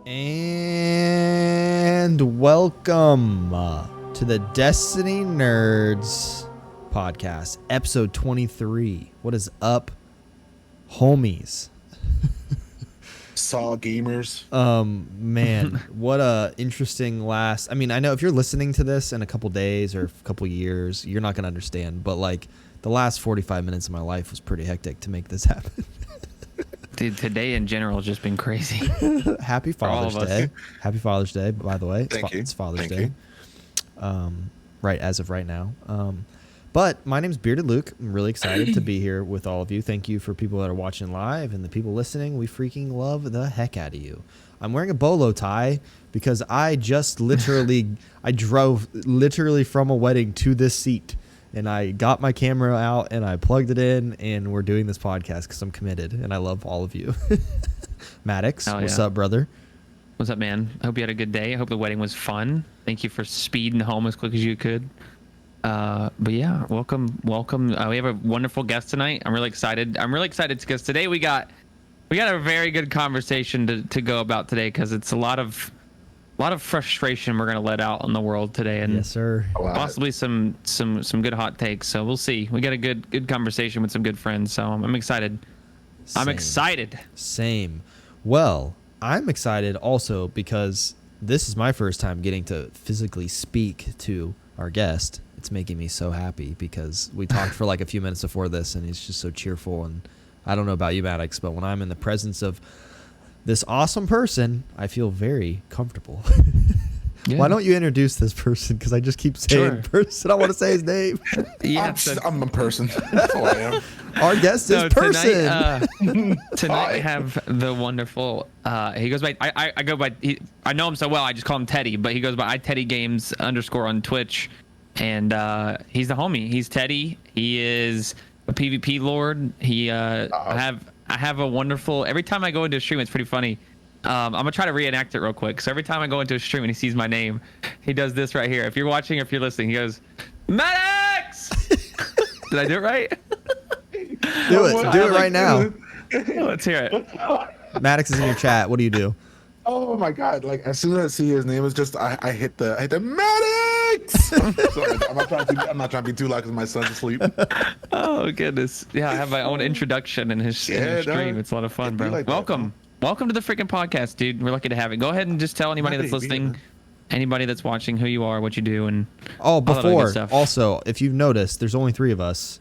And welcome to the Destiny Nerds podcast, episode 23. What is up, homies? Saw gamers. Man, what a interesting last. I mean, I know if you're listening to this in a couple days or a couple years, you're not going to understand. But like the last 45 minutes of my life was pretty hectic to make this happen. Dude, today in general has just been crazy. Happy Father's Day. Happy Father's Day, by the way. Thank you. It's Father's Thank Day. Right, as of right now. But my name's Bearded Luke. I'm really excited to be here with all of you. Thank you for people that are watching live and the people listening. We freaking love the heck out of you. I'm wearing a bolo tie because I just I drove literally from a wedding to this seat. And I got my camera out and I plugged it in and we're doing this podcast because I'm committed and I love all of you. Maddox, what's up, brother? What's up, man? I hope you had a good day. I hope the wedding was fun. Thank you for speeding home as quick as you could. But yeah, welcome. We have a wonderful guest tonight. I'm really excited because today we got a very good conversation to go about today because it's a lot of frustration we're gonna let out on the world today, and yes, sir. Possibly some good hot takes. So we'll see. We got a good conversation with some good friends. So I'm excited. I'm excited. Same. Well, I'm excited also because this is my first time getting to physically speak to our guest. It's making me so happy because we talked for like a few minutes before this, and he's just so cheerful. And I don't know about you, Maddox, but when I'm in the presence of this awesome person, I feel very comfortable. Yeah. Why don't you introduce this person? Because I just keep saying person. I want to say his name. Yeah, I'm a person. That's all I am. Our guest is person. Tonight we have the wonderful. He goes by. I go by. I know him so well. I just call him Teddy, but he goes by @TeddyGames_ on Twitch, and he's the homie. He's Teddy. He is a PvP lord. I have a wonderful. Every time I go into a stream, it's pretty funny. I'm gonna try to reenact it real quick. So every time I go into a stream and he sees my name, he does this right here. If you're watching or if you're listening, he goes, Maddox! Did I do it right? Do it right now. Let's hear it. Maddox is in your chat. What do you do? Oh my god! Like as soon as I see his name, it's just I hit the Maddox. Sorry, I'm not trying to be too loud because my son's asleep. Oh goodness! Yeah, I have my own introduction in his stream. It's a lot of fun, bro. Like welcome to the freaking podcast, dude. We're lucky to have it. Go ahead and just tell anybody that's listening, anybody that's watching, who you are, what you do, and also, if you've noticed, there's only 3 of us.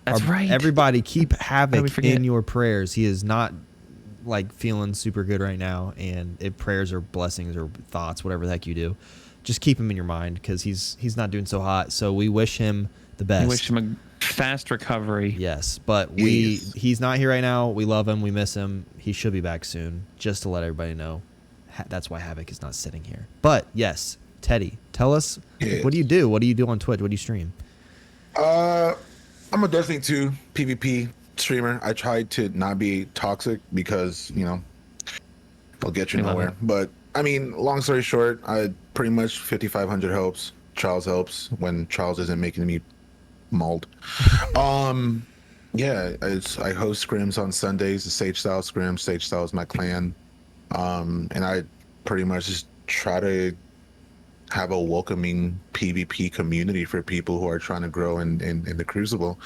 That's right. Everybody keep Havoc in your prayers. He is not like feeling super good right now, and if prayers or blessings or thoughts, whatever the heck you do, just keep him in your mind because he's not doing so hot. So we wish him the best. We wish him a fast recovery. Yes, but he's not here right now. We love him. We miss him. He should be back soon. Just to let everybody know, that's why Havoc is not sitting here. But yes, Teddy, tell us, what do you do? What do you do on Twitch? What do you stream? I'm a Destiny 2 PvP streamer. I tried to not be toxic because it'll get you nowhere. But I mean, long story short, I pretty much 5,500 helps. Charles helps when Charles isn't making me mauled. Yeah, I host scrims on Sundays, the Sage Style scrim. Sage Style is my clan, and I pretty much just try to have a welcoming PvP community for people who are trying to grow in the Crucible,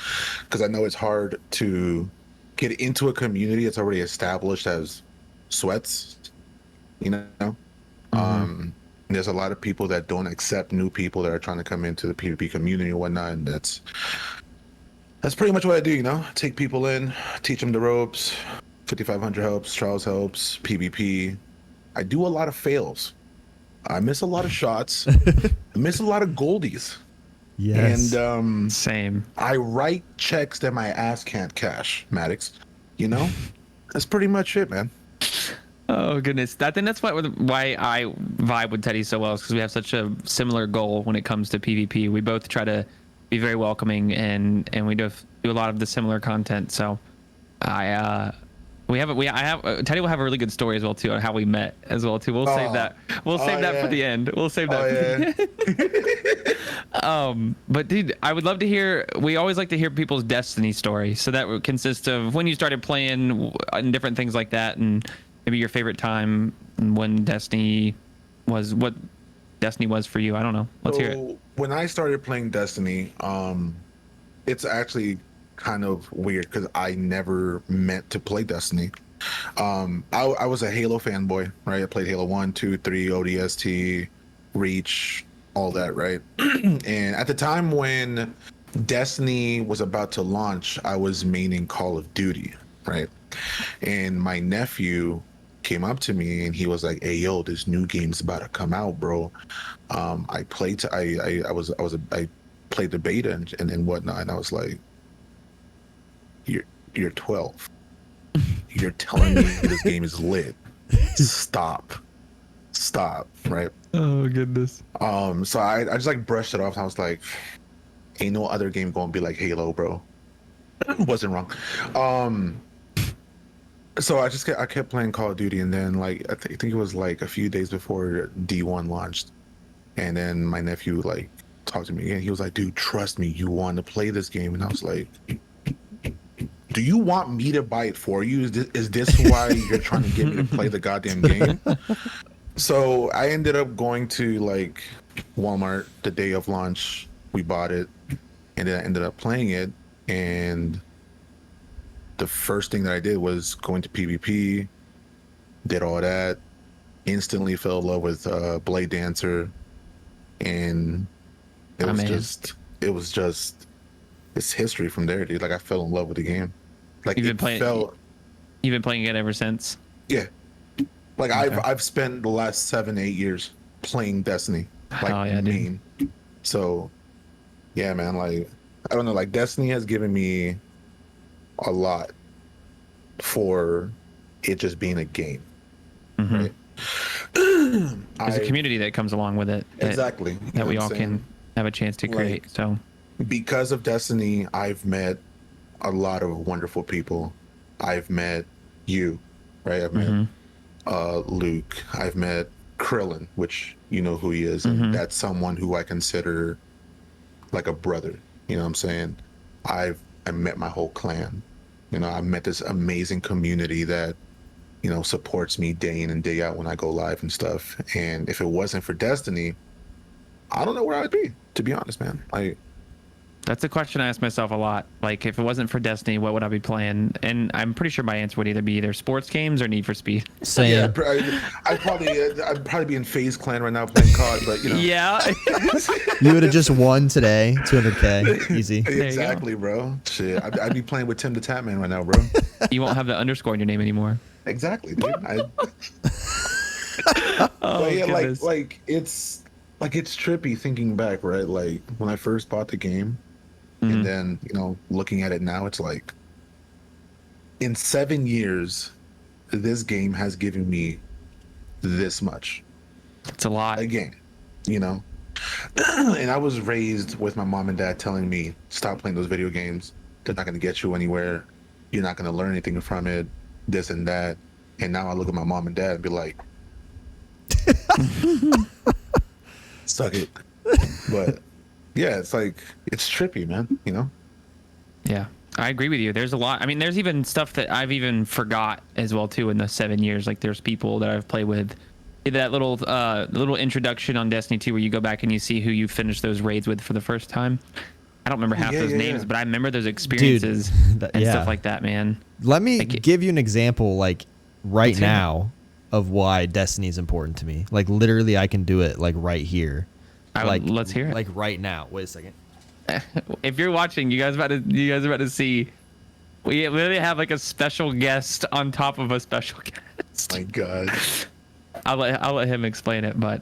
because I know it's hard to get into a community that's already established as sweats, there's a lot of people that don't accept new people that are trying to come into the PvP community and whatnot, and that's pretty much what I do. Take people in, teach them the ropes. 5,500 helps, Charles helps, PvP. I do a lot of fails. I miss a lot of shots. I miss a lot of goldies. Yes. And same. I write checks that my ass can't cash, Maddox. That's pretty much it, man. Oh goodness, I think that's why I vibe with Teddy so well, is because we have such a similar goal when it comes to PvP. We both try to be very welcoming, and we do a lot of the similar content. So Teddy will have a really good story as well too on how we met as well too. We'll save that. We'll save that for the end. We'll save that. But dude, I would love to hear. We always like to hear people's Destiny story. So that would consist of when you started playing and different things like that, and maybe your favorite time when Destiny was what Destiny was for you. I don't know. Let's hear it. When I started playing Destiny, it's actually kind of weird because I never meant to play Destiny. I was a Halo fanboy, right? I played Halo 1, 2, 3, ODST, Reach, all that, right? And at the time when Destiny was about to launch, I was maining Call of Duty, right? And my nephew came up to me and he was like, "Hey, yo, this new game's about to come out, bro." I played. I played the beta and whatnot, and I was like, "You're 12. You're telling me this game is lit. Stop, right?" Oh goodness. So I just like brushed it off. And I was like, "Ain't no other game gonna be like Halo, bro." Wasn't wrong. So I kept playing Call of Duty, and then like I think it was like a few days before D1 launched, and then my nephew like talked to me again. He was like, "Dude, trust me, you want to play this game," and I was like, "Do you want me to buy it for you? Is this why you're trying to get me to play the goddamn game?" So I ended up going to like Walmart the day of launch. We bought it, and then I ended up playing it. And the first thing that I did was go into PvP, did all that, instantly fell in love with Blade Dancer, and it was just it's history from there, dude. Like I fell in love with the game. Like You've been playing it ever since. Yeah. Like Okay. I've spent the last 7-8 years playing Destiny. Like Oh, yeah, dude. So yeah, man, like I don't know, like Destiny has given me a lot for it just being a game. Mhm. Right. There's a community that comes along with it. Exactly. You know That we what all I'm can saying? have a chance to create. Like- So Because of Destiny, I've met a lot of wonderful people. I've met you, right? I've met Mhm. Luke. I've met Krillin, which you know who he is, and Mhm. that's someone who I consider like a brother. You know what I'm saying? I met my whole clan. You know, I met this amazing community that, you know, supports me day in and day out when I go live and stuff. And if it wasn't for Destiny, I don't know where I'd be, to be honest, man. Like, that's a question I ask myself a lot. Like, if it wasn't for Destiny, what would I be playing? And I'm pretty sure my answer would either be either sports games or Need for Speed. Same. yeah, I'd probably be in FaZe Clan right now playing COD, but you know. Yeah. You would have just won today, 200K, easy. you go. Exactly, bro. Shit, I'd be playing with Tim the Tatman right now, bro. You won't have the underscore in your name anymore. Exactly, dude. Oh, But yeah, goodness. like it's trippy thinking back, right? Like when I first bought the game, Mhm. and then you know looking at it now, it's like in 7 years, this game has given me this much. It's a lot. Again, you know. And I was raised with my mom and dad telling me, "Stop playing those video games. They're not going to get you anywhere. You're not going to learn anything from it. This and that." And now I look at my mom and dad and be like, "Suck it." But yeah, it's like it's trippy, man. You know. Yeah, I agree with you. There's a lot. I mean, there's even stuff that I've even forgot as well too in the 7 years. Like there's people that I've played with. That little introduction on Destiny 2 where you go back and you see who you finished those raids with for the first time. I don't remember half those names, but I remember those experiences and yeah. stuff like that, man. Let me Like- give you an example, like right Let's hear it. now, of why Destiny is important to me. Like literally, I can do it like right here. Let's hear it. Like right now. Wait a second. If you're watching, you guys are about to see. We literally have like a special guest on top of a special guest. My God. I'll let him explain it, but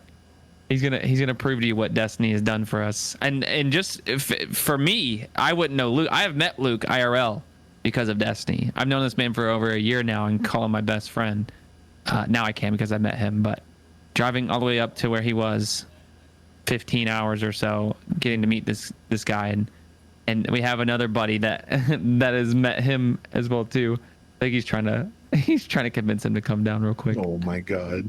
he's gonna prove to you what Destiny has done for us. And just for me, I wouldn't know Luke. I have met Luke IRL because of Destiny. I've known this man for over a year now and call him my best friend. Now I can because I met him, but driving all the way up to where he was, 15 hours or so, getting to meet this guy, and we have another buddy that that has met him as well too. I think he's trying to convince him to come down real quick. Oh my God.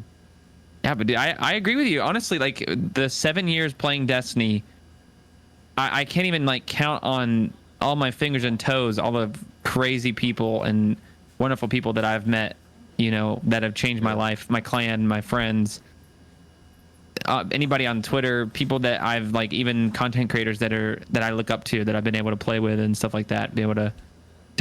Yeah, but dude, I agree with you. Honestly, like the 7 years playing Destiny, I can't even like count on all my fingers and toes all the crazy people and wonderful people that I've met that have changed my life, my clan, my friends, anybody on Twitter, people that I've like, even content creators that I look up to, that I've been able to play with and stuff like that, be able to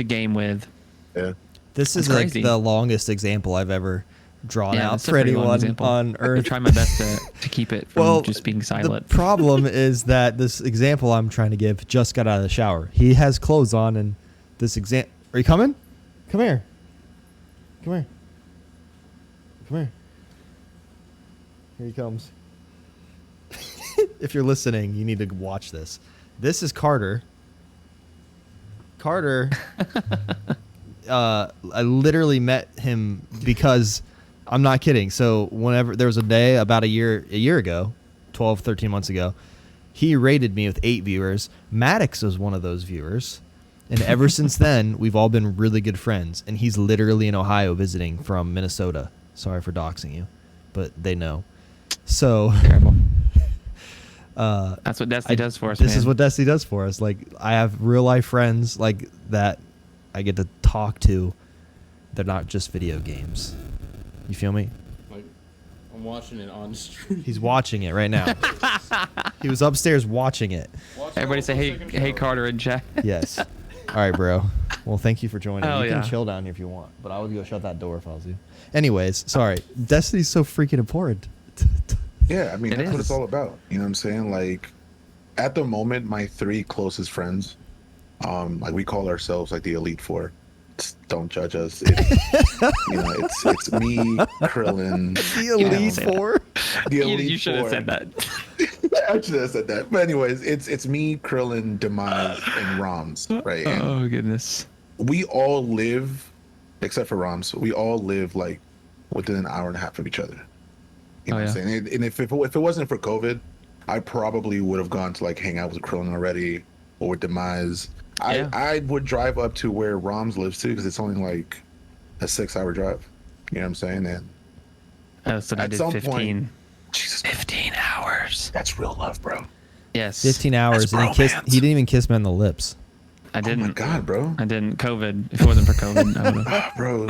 game with. Yeah. This is like the longest example I've ever drawn out for anyone on Earth. I try my best to keep it from just being silent. The problem is that this example I'm trying to give just got out of the shower. He has clothes on, and this example. Are you coming? Come here. Come here. Come here. Here he comes. If you're listening, you need to watch this. This is Carter. Carter. I literally met him because I'm not kidding. So whenever there was a day about a year ago, 12, 13 months ago, he rated me with 8 viewers. Maddox was one of those viewers. And ever since then, we've all been really good friends. And he's literally in Ohio visiting from Minnesota. Sorry for doxing you, but they know. So terrible. That's what Destiny does for us. This is what Destiny does for us. Like, I have real life friends like that I get to talk to. They're not just video games. You feel me? Like, I'm watching it on stream. He's watching it right now. He was upstairs watching it. Everybody say, hey, Carter in chat. Yes. All right, bro. Well, thank you for joining. Oh, you can chill down here if you want, but I would go shut that door if I was you. Anyways, sorry. Destiny's so freaking important. Yeah, I mean, that's what is. it's all about. You know what I'm saying? Like, at the moment, my 3 closest friends, like, we call ourselves like the Elite Four. Don't judge us. It's me, Krillin. The Elite Four. The Elite You should have said that. I should have said that. But anyways, it's me, Krillin, Demise, and Roms, right? And Oh goodness. we all live, except for Roms, we all live like within an hour and a half of each other. You know what I'm saying? And if it wasn't for COVID, I probably would have gone to like hang out with Krillin already, or with Demise. I would drive up to where Roms lives too, because it's only like a 6-hour drive. You know what I'm saying? And So I at did some 15. point, Jesus, 15 hours. that's real love, bro. Yes. 15 hours, and he didn't even kiss me on the lips. I didn't. Oh my God, bro. I didn't. COVID. If it wasn't for COVID, I would have. Bro,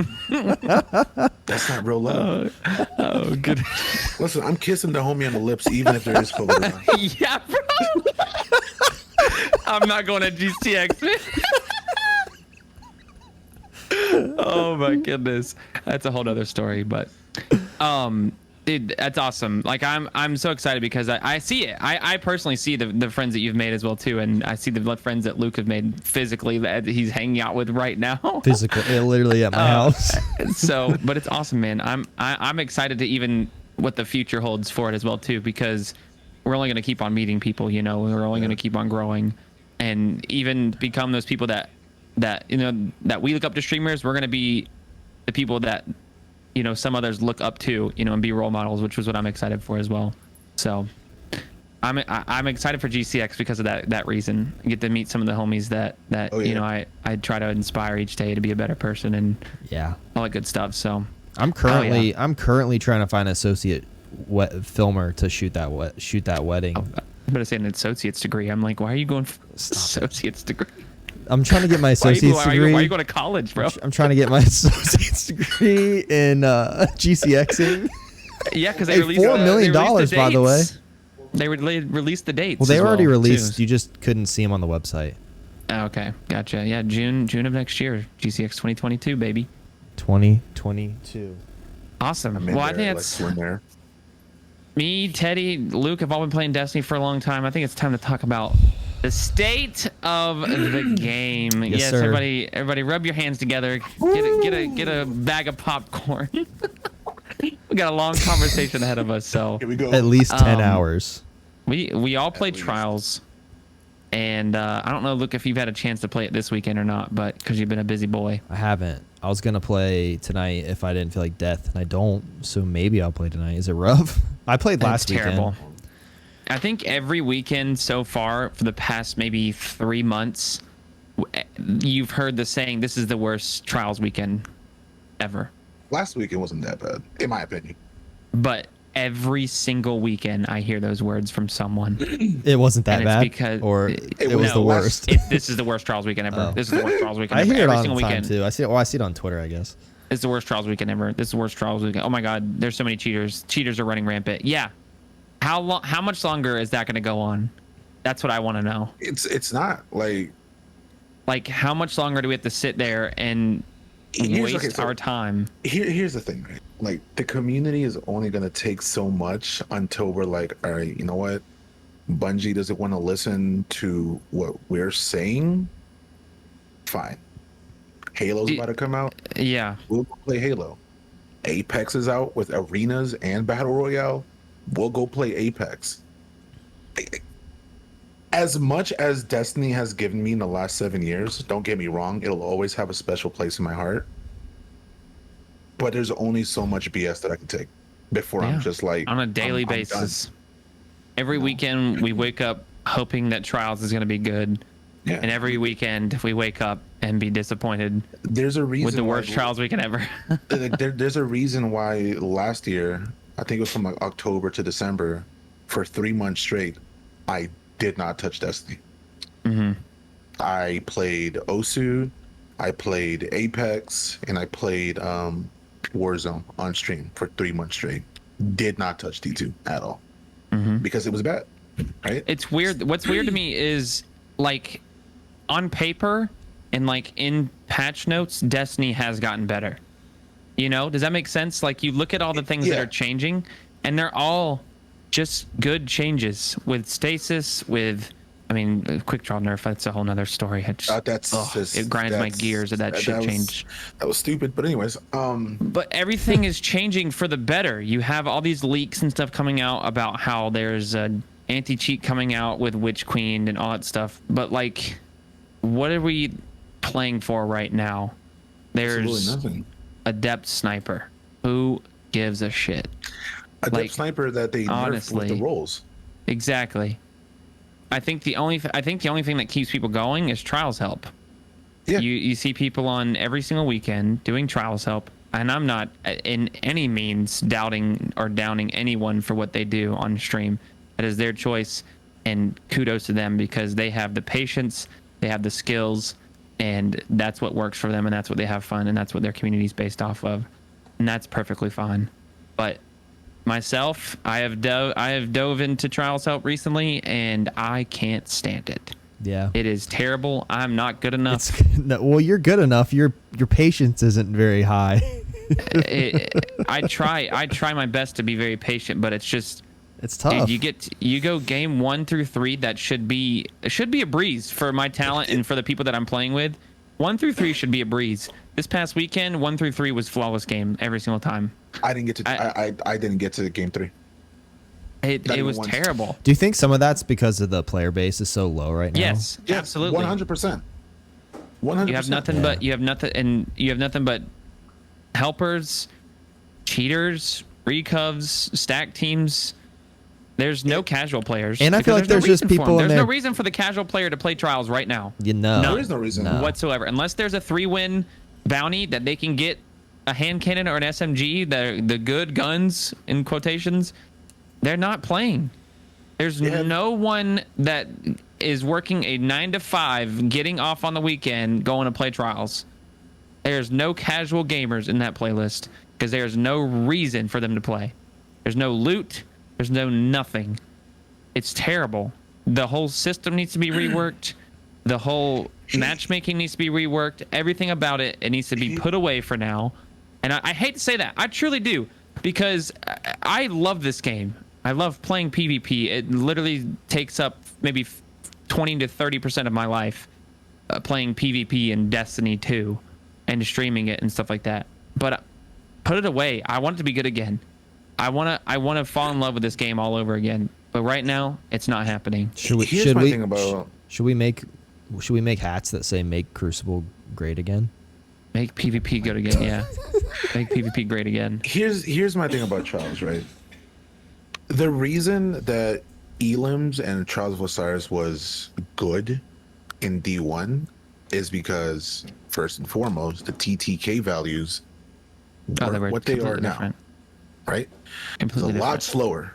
that's not real love. Oh, good. Listen, I'm kissing the homie on the lips, even if there is COVID around. Yeah, bro. I'm not going to GTX. Oh my goodness, that's a whole nother story. But, dude, that's awesome. Like, I'm so excited because I see it. I personally see the friends that you've made as well too, and I see the friends that Luke have made physically that he's hanging out with right now. Physically, literally at my house. So, but it's awesome, man. I'm excited to even what the future holds for it as well too, because we're only going to keep on meeting people. We're only going to keep on growing, and even become those people that that we look up to streamers. We're going to be the people that some others look up to, and be role models, which was what I'm excited for as well. So I'm excited for GCX because of that reason. I get to meet some of the homies that I try to inspire each day to be a better person and all that good stuff. So I'm currently trying to find an associate filmer to shoot that wedding. I'm going to say an associate's degree. I'm like, why are you going for associate's degree? I'm trying to get my associate's degree. Why are you going to college, bro? I'm trying to get my associate's degree in GCXing. Yeah, because they released $4 million, by the way. They released the dates. Well, they were already released. Too. You just couldn't see them on the website. Okay, gotcha. Yeah, June of next year, GCX 2022, baby. 2022. Awesome. Well, I think that's me, Teddy, Luke have all been playing Destiny for a long time. I think it's time to talk about the state of the game. Yes, sir. Everybody, rub your hands together. Get a bag of popcorn. We got a long conversation ahead of us, so here we go. At least 10 hours. We all played Trials, and I don't know, Luke, if you've had a chance to play it this weekend or not, but because you've been a busy boy. I haven't. I was gonna play tonight if I didn't feel like death, and I don't. So maybe I'll play tonight. Is it rough? I played last weekend. Terrible. I think every weekend so far for the past maybe 3 months, you've heard the saying, "This is the worst Trials weekend ever." Last weekend wasn't that bad, in my opinion. But every single weekend, I hear those words from someone. It wasn't that bad, because or it was the worst. This is the worst Trials weekend ever. Oh. This is the worst Trials weekend I ever. hear it every all single the time weekend. too. I see it on Twitter, I guess. It's the worst trials weekend ever. This is the worst trials weekend. Oh my god, there's so many cheaters. Cheaters are running rampant. Yeah. How much longer is that going to go on? That's what I want to know. It's not like how much longer do we have to sit there and waste our time? Here's the thing, right? Like the community is only gonna take so much until we're like, all right, you know what? Bungie doesn't want to listen to what we're saying. Fine. Halo's about to come out. Yeah. We'll go play Halo. Apex is out with arenas and battle royale. We'll go play Apex. As much as Destiny has given me in the last 7 years, don't get me wrong, it'll always have a special place in my heart. But there's only so much BS that I can take before I'm just like on a daily basis. Every weekend we wake up hoping that Trials is going to be good. Yeah. And every weekend we wake up and be disappointed. There's a reason with the worst Trials weekend ever. There's a reason why last year, I think it was from like October to December, for 3 months straight, I did not touch Destiny. Mm-hmm. I played Osu, I played Apex, and I played Warzone on stream for 3 months straight. Did not touch D2 at all. Mm-hmm. Because it was bad, right? It's weird. What's weird to me is, like, on paper and like in patch notes, Destiny has gotten better. You know, does that make sense? Like, you look at all the things that are changing, and they're all just good changes. With stasis, with, I mean, quick draw nerf, that's a whole nother story. It grinds my gears that shit changed. That was stupid, but anyways. But everything is changing for the better. You have all these leaks and stuff coming out about how there's a anti-cheat coming out with Witch Queen and all that stuff. But, like, what are we playing for right now? There's nothing. Adept Sniper. Who gives a shit? Adept Sniper that they nerfed with the rolls. Exactly. I think the only thing that keeps people going is Trials help. Yeah. You see people on every single weekend doing Trials help, and I'm not in any means doubting or downing anyone for what they do on stream. That is their choice, and kudos to them because they have the patience, they have the skills, and that's what works for them, and that's what they have fun, and that's what their community is based off of, and that's perfectly fine. But myself, I have dove into Trials help recently, and I can't stand it. Yeah, it is terrible. I'm not good enough. Well, you're good enough. Your patience isn't very high. I try my best to be very patient, but it's tough. Dude, you go game 1 through 3. That should be a breeze for my talent and for the people that I'm playing with. 1 through 3 should be a breeze. This past weekend, 1 through 3 was flawless game every single time. I didn't get to. I didn't get to game 3. It was terrible. Do you think some of that's because of the player base is so low right now? Yes, absolutely. 100%. 100%. You have nothing but helpers, cheaters, recovs, stack teams. There's no casual players. And I feel like there's just people in there. There's no reason for the casual player to play Trials right now. There is no reason whatsoever. Unless there's a 3-win bounty that they can get a hand cannon or an SMG, the good guns, in quotations, they're not playing. There's no one that is working a 9 to 5, getting off on the weekend, going to play Trials. There's no casual gamers in that playlist because there's no reason for them to play. There's no loot. There's no nothing. It's terrible. The whole system needs to be reworked. The whole matchmaking needs to be reworked. Everything about it needs to be put away for now. And I hate to say that. I truly do. Because I love this game. I love playing PvP. It literally takes up maybe 20 to 30% of my life playing PvP in Destiny 2 and streaming it and stuff like that. But put it away. I want it to be good again. I want to fall in love with this game all over again. But right now, it's not happening. Should we make hats that say "Make Crucible Great Again"? Make PvP good again, yeah. Make PvP great again. Here's my thing about Trials, right? The reason that Elims and Trials of Osiris was good in D1 is because, first and foremost, the TTK values were what they are now. Right? It's a lot slower.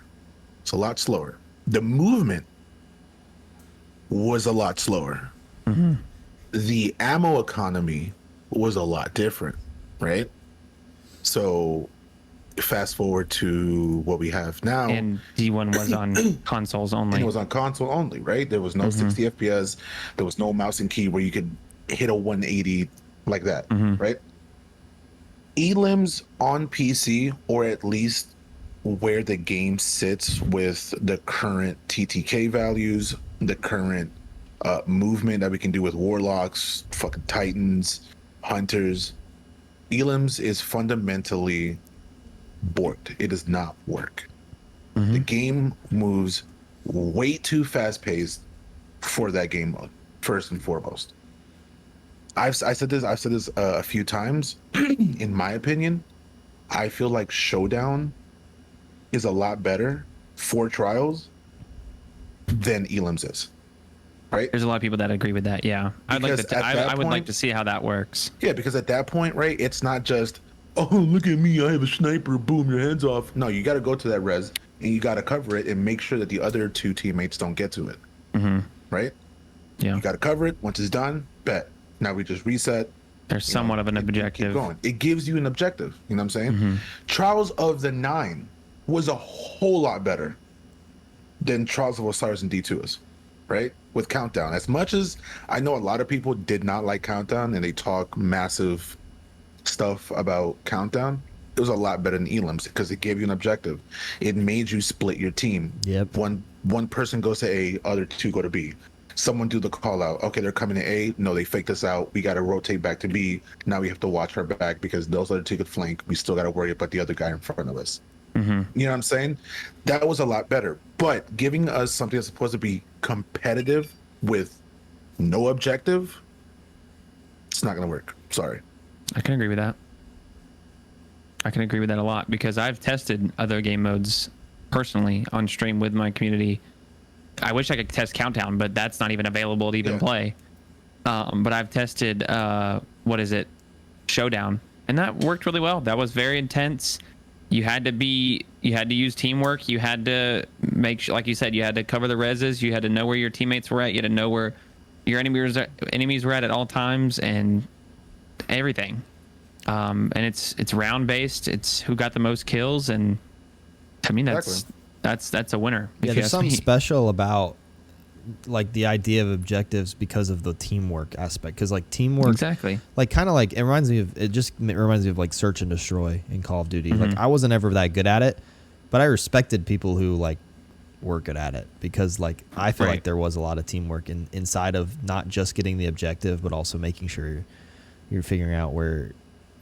It's a lot slower. The movement was a lot slower. Mm-hmm. The ammo economy was a lot different, right? So fast forward to what we have now. And D1 was on consoles only. And it was on console only, right? There was no 60 FPS. There was no mouse and key where you could hit a 180 like that, right? Elims on PC, or at least where the game sits with the current TTK values, the current movement that we can do with warlocks, fucking titans, hunters. Elims is fundamentally borked. It does not work. The game moves way too fast paced for that game mode, first and foremost. I've said this a few times. In my opinion, I feel like Showdown is a lot better for Trials than Elims is. Right? There's a lot of people that agree with that. Yeah, I'd like to. I would like to see how that works. Yeah, because at that point, right, it's not just, oh, look at me, I have a sniper, boom, your head's off. No, you got to go to that res and you got to cover it and make sure that the other two teammates don't get to it. Right? Yeah. You got to cover it. Once it's done, bet. Now we just reset. There's somewhat of an objective. Keep going. It gives you an objective. You know what I'm saying? Trials of the Nine was a whole lot better than Trials of Osiris and D2 is, right? With Countdown. As much as I know a lot of people did not like Countdown and they talk massive stuff about Countdown, it was a lot better than Elims because it gave you an objective. It made you split your team. Yep. One person goes to A, other two go to B. Someone do the call out. Okay, they're coming to A. No, they faked us out. We got to rotate back to B. Now we have to watch our back because those other two could flank. We still got to worry about the other guy in front of us. You know what I'm saying? That was a lot better. But giving us something that's supposed to be competitive with no objective, it's not going to work. Sorry. I can agree with that. I can agree with that a lot because I've tested other game modes personally on stream with my community. I wish I could test Countdown, but that's not even available to even play. But I've tested, Showdown, and that worked really well. That was very intense. You had to use teamwork. You had to make sure, like you said, you had to cover the reses. You had to know where your teammates were at. You had to know where your enemies were at all times, and everything. And it's round based. It's who got the most kills, and I mean that's a winner. Yeah, there's something special about like the idea of objectives because of the teamwork aspect. Because like teamwork, exactly, like kind of like it reminds me of like search and destroy in Call of Duty. Like I wasn't ever that good at it, but I respected people who like were good at it because like I feel like there was a lot of teamwork inside of not just getting the objective, but also making sure you're figuring out where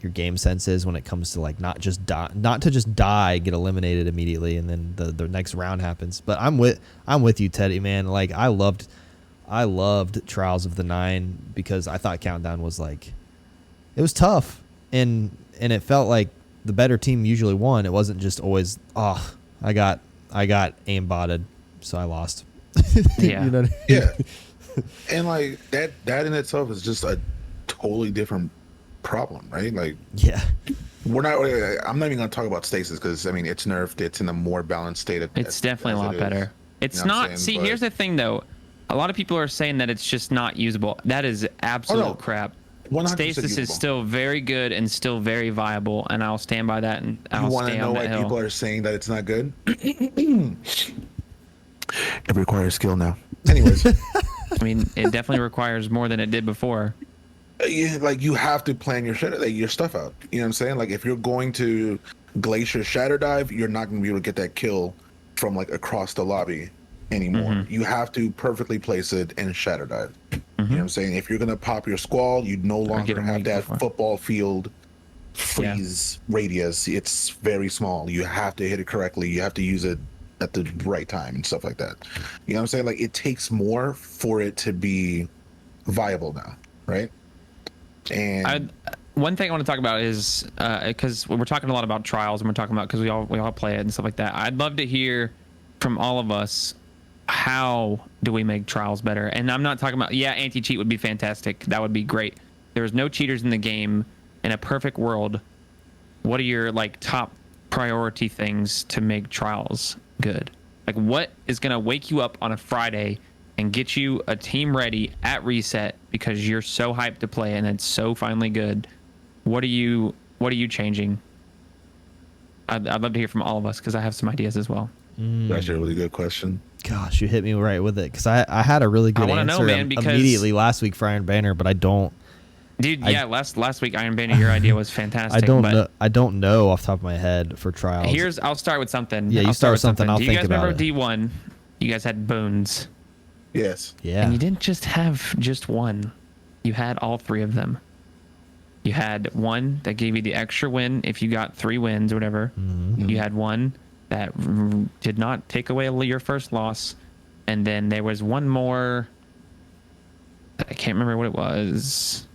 your game sense is when it comes to like not to just die, get eliminated immediately, and then the next round happens. But I'm with you, Teddy, man. Like I loved Trials of the Nine because I thought Countdown was like, it was tough, and it felt like the better team usually won. It wasn't just always I got aimbotted, so I lost. Yeah. You know what I mean? Yeah. And like that in itself is just a totally different problem, right? Like, yeah, I'm not even gonna talk about stasis because I mean it's nerfed. It's in a more balanced state. It's definitely a lot better. It's not. See, here's the thing though. A lot of people are saying that it's just not usable. That is absolute crap. Stasis is still very good and still very viable, and I'll stand by that. And I'll want to know why people are saying that it's not good? It requires skill now. Anyways, I mean, it definitely requires more than it did before. Yeah, like you have to plan your stuff out. You know what I'm saying? Like if you're going to Glacier Shatter Dive, you're not going to be able to get that kill from like across the lobby anymore. You have to perfectly place it and Shatter Dive. You know what I'm saying? If you're going to pop your Squall, you no longer have that football field freeze radius. It's very small. You have to hit it correctly. You have to use it at the right time and stuff like that. You know what I'm saying? Like it takes more for it to be viable now, right? And one thing I want to talk about is because we're talking a lot about Trials and we're talking about because we all play it and stuff like that. I'd love to hear from all of us, how do we make Trials better? And I'm not talking about anti-cheat would be fantastic. That would be great. There's no cheaters in the game. In a perfect world, what are your like top priority things to make Trials good? Like what is gonna wake you up on a Friday and get you a team ready at reset because you're so hyped to play and it's so finally good? What are you changing I'd love to hear from all of us because I have some ideas as well. Mm. That's a really good question. Gosh, you hit me right with it because I had a really good wanna answer know, man, because- immediately last week for Iron Banner, but I don't. Dude, yeah, last week Iron Banner, your idea was fantastic. I don't know off the top of my head for trials. I'll start with something. Yeah, you I'll start with something. I'll Do you think guys about remember it. D1? You guys had boons. Yes. Yeah. And you didn't just have just one. You had all three of them. You had one that gave you the extra win if you got 3 wins or whatever. Mm-hmm. You had one that did not take away your first loss. And then there was one more. I can't remember what it was.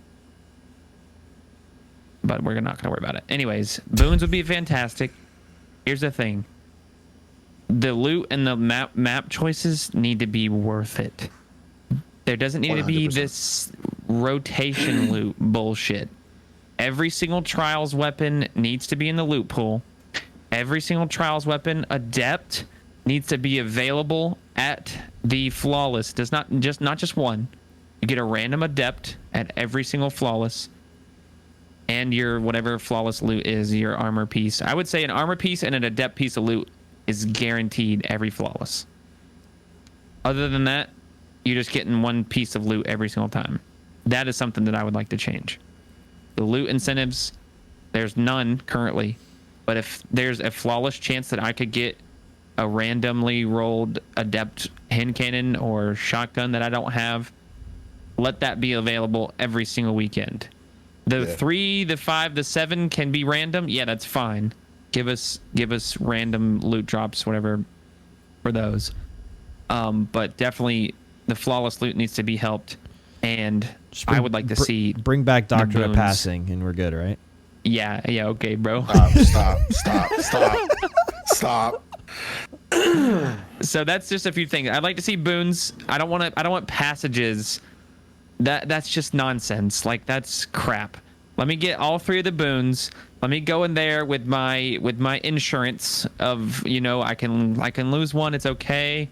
But we're not going to worry about it. Anyways, boons would be fantastic. Here's the thing. The loot and the map choices need to be worth it. There doesn't need to be 100%. this rotation loot bullshit. Every single trials weapon needs to be in the loot pool. Every single trials weapon adept needs to be available at the flawless. Does not just one. You get a random adept at every single flawless. And your whatever flawless loot is, your armor piece. I would say an armor piece and an adept piece of loot is guaranteed every flawless. Other than that, you're just getting one piece of loot every single time. That is something that I would like to change. The loot incentives, there's none currently. But if there's a flawless chance that I could get a randomly rolled adept hand cannon or shotgun that I don't have, let that be available every single weekend. The 3, the 5, the 7 can be random. Yeah, that's fine. Give us random loot drops, whatever, for those. But definitely the flawless loot needs to be helped, and I would like to see bring back Doctrine of boons. Passing, and we're good, right? Yeah, okay, bro. Stop. So that's just a few things. I'd like to see boons. I don't want passages. That's just nonsense. Like, that's crap. Let me get all 3 of the boons. Let me go in there with my insurance of, I can lose one, it's okay.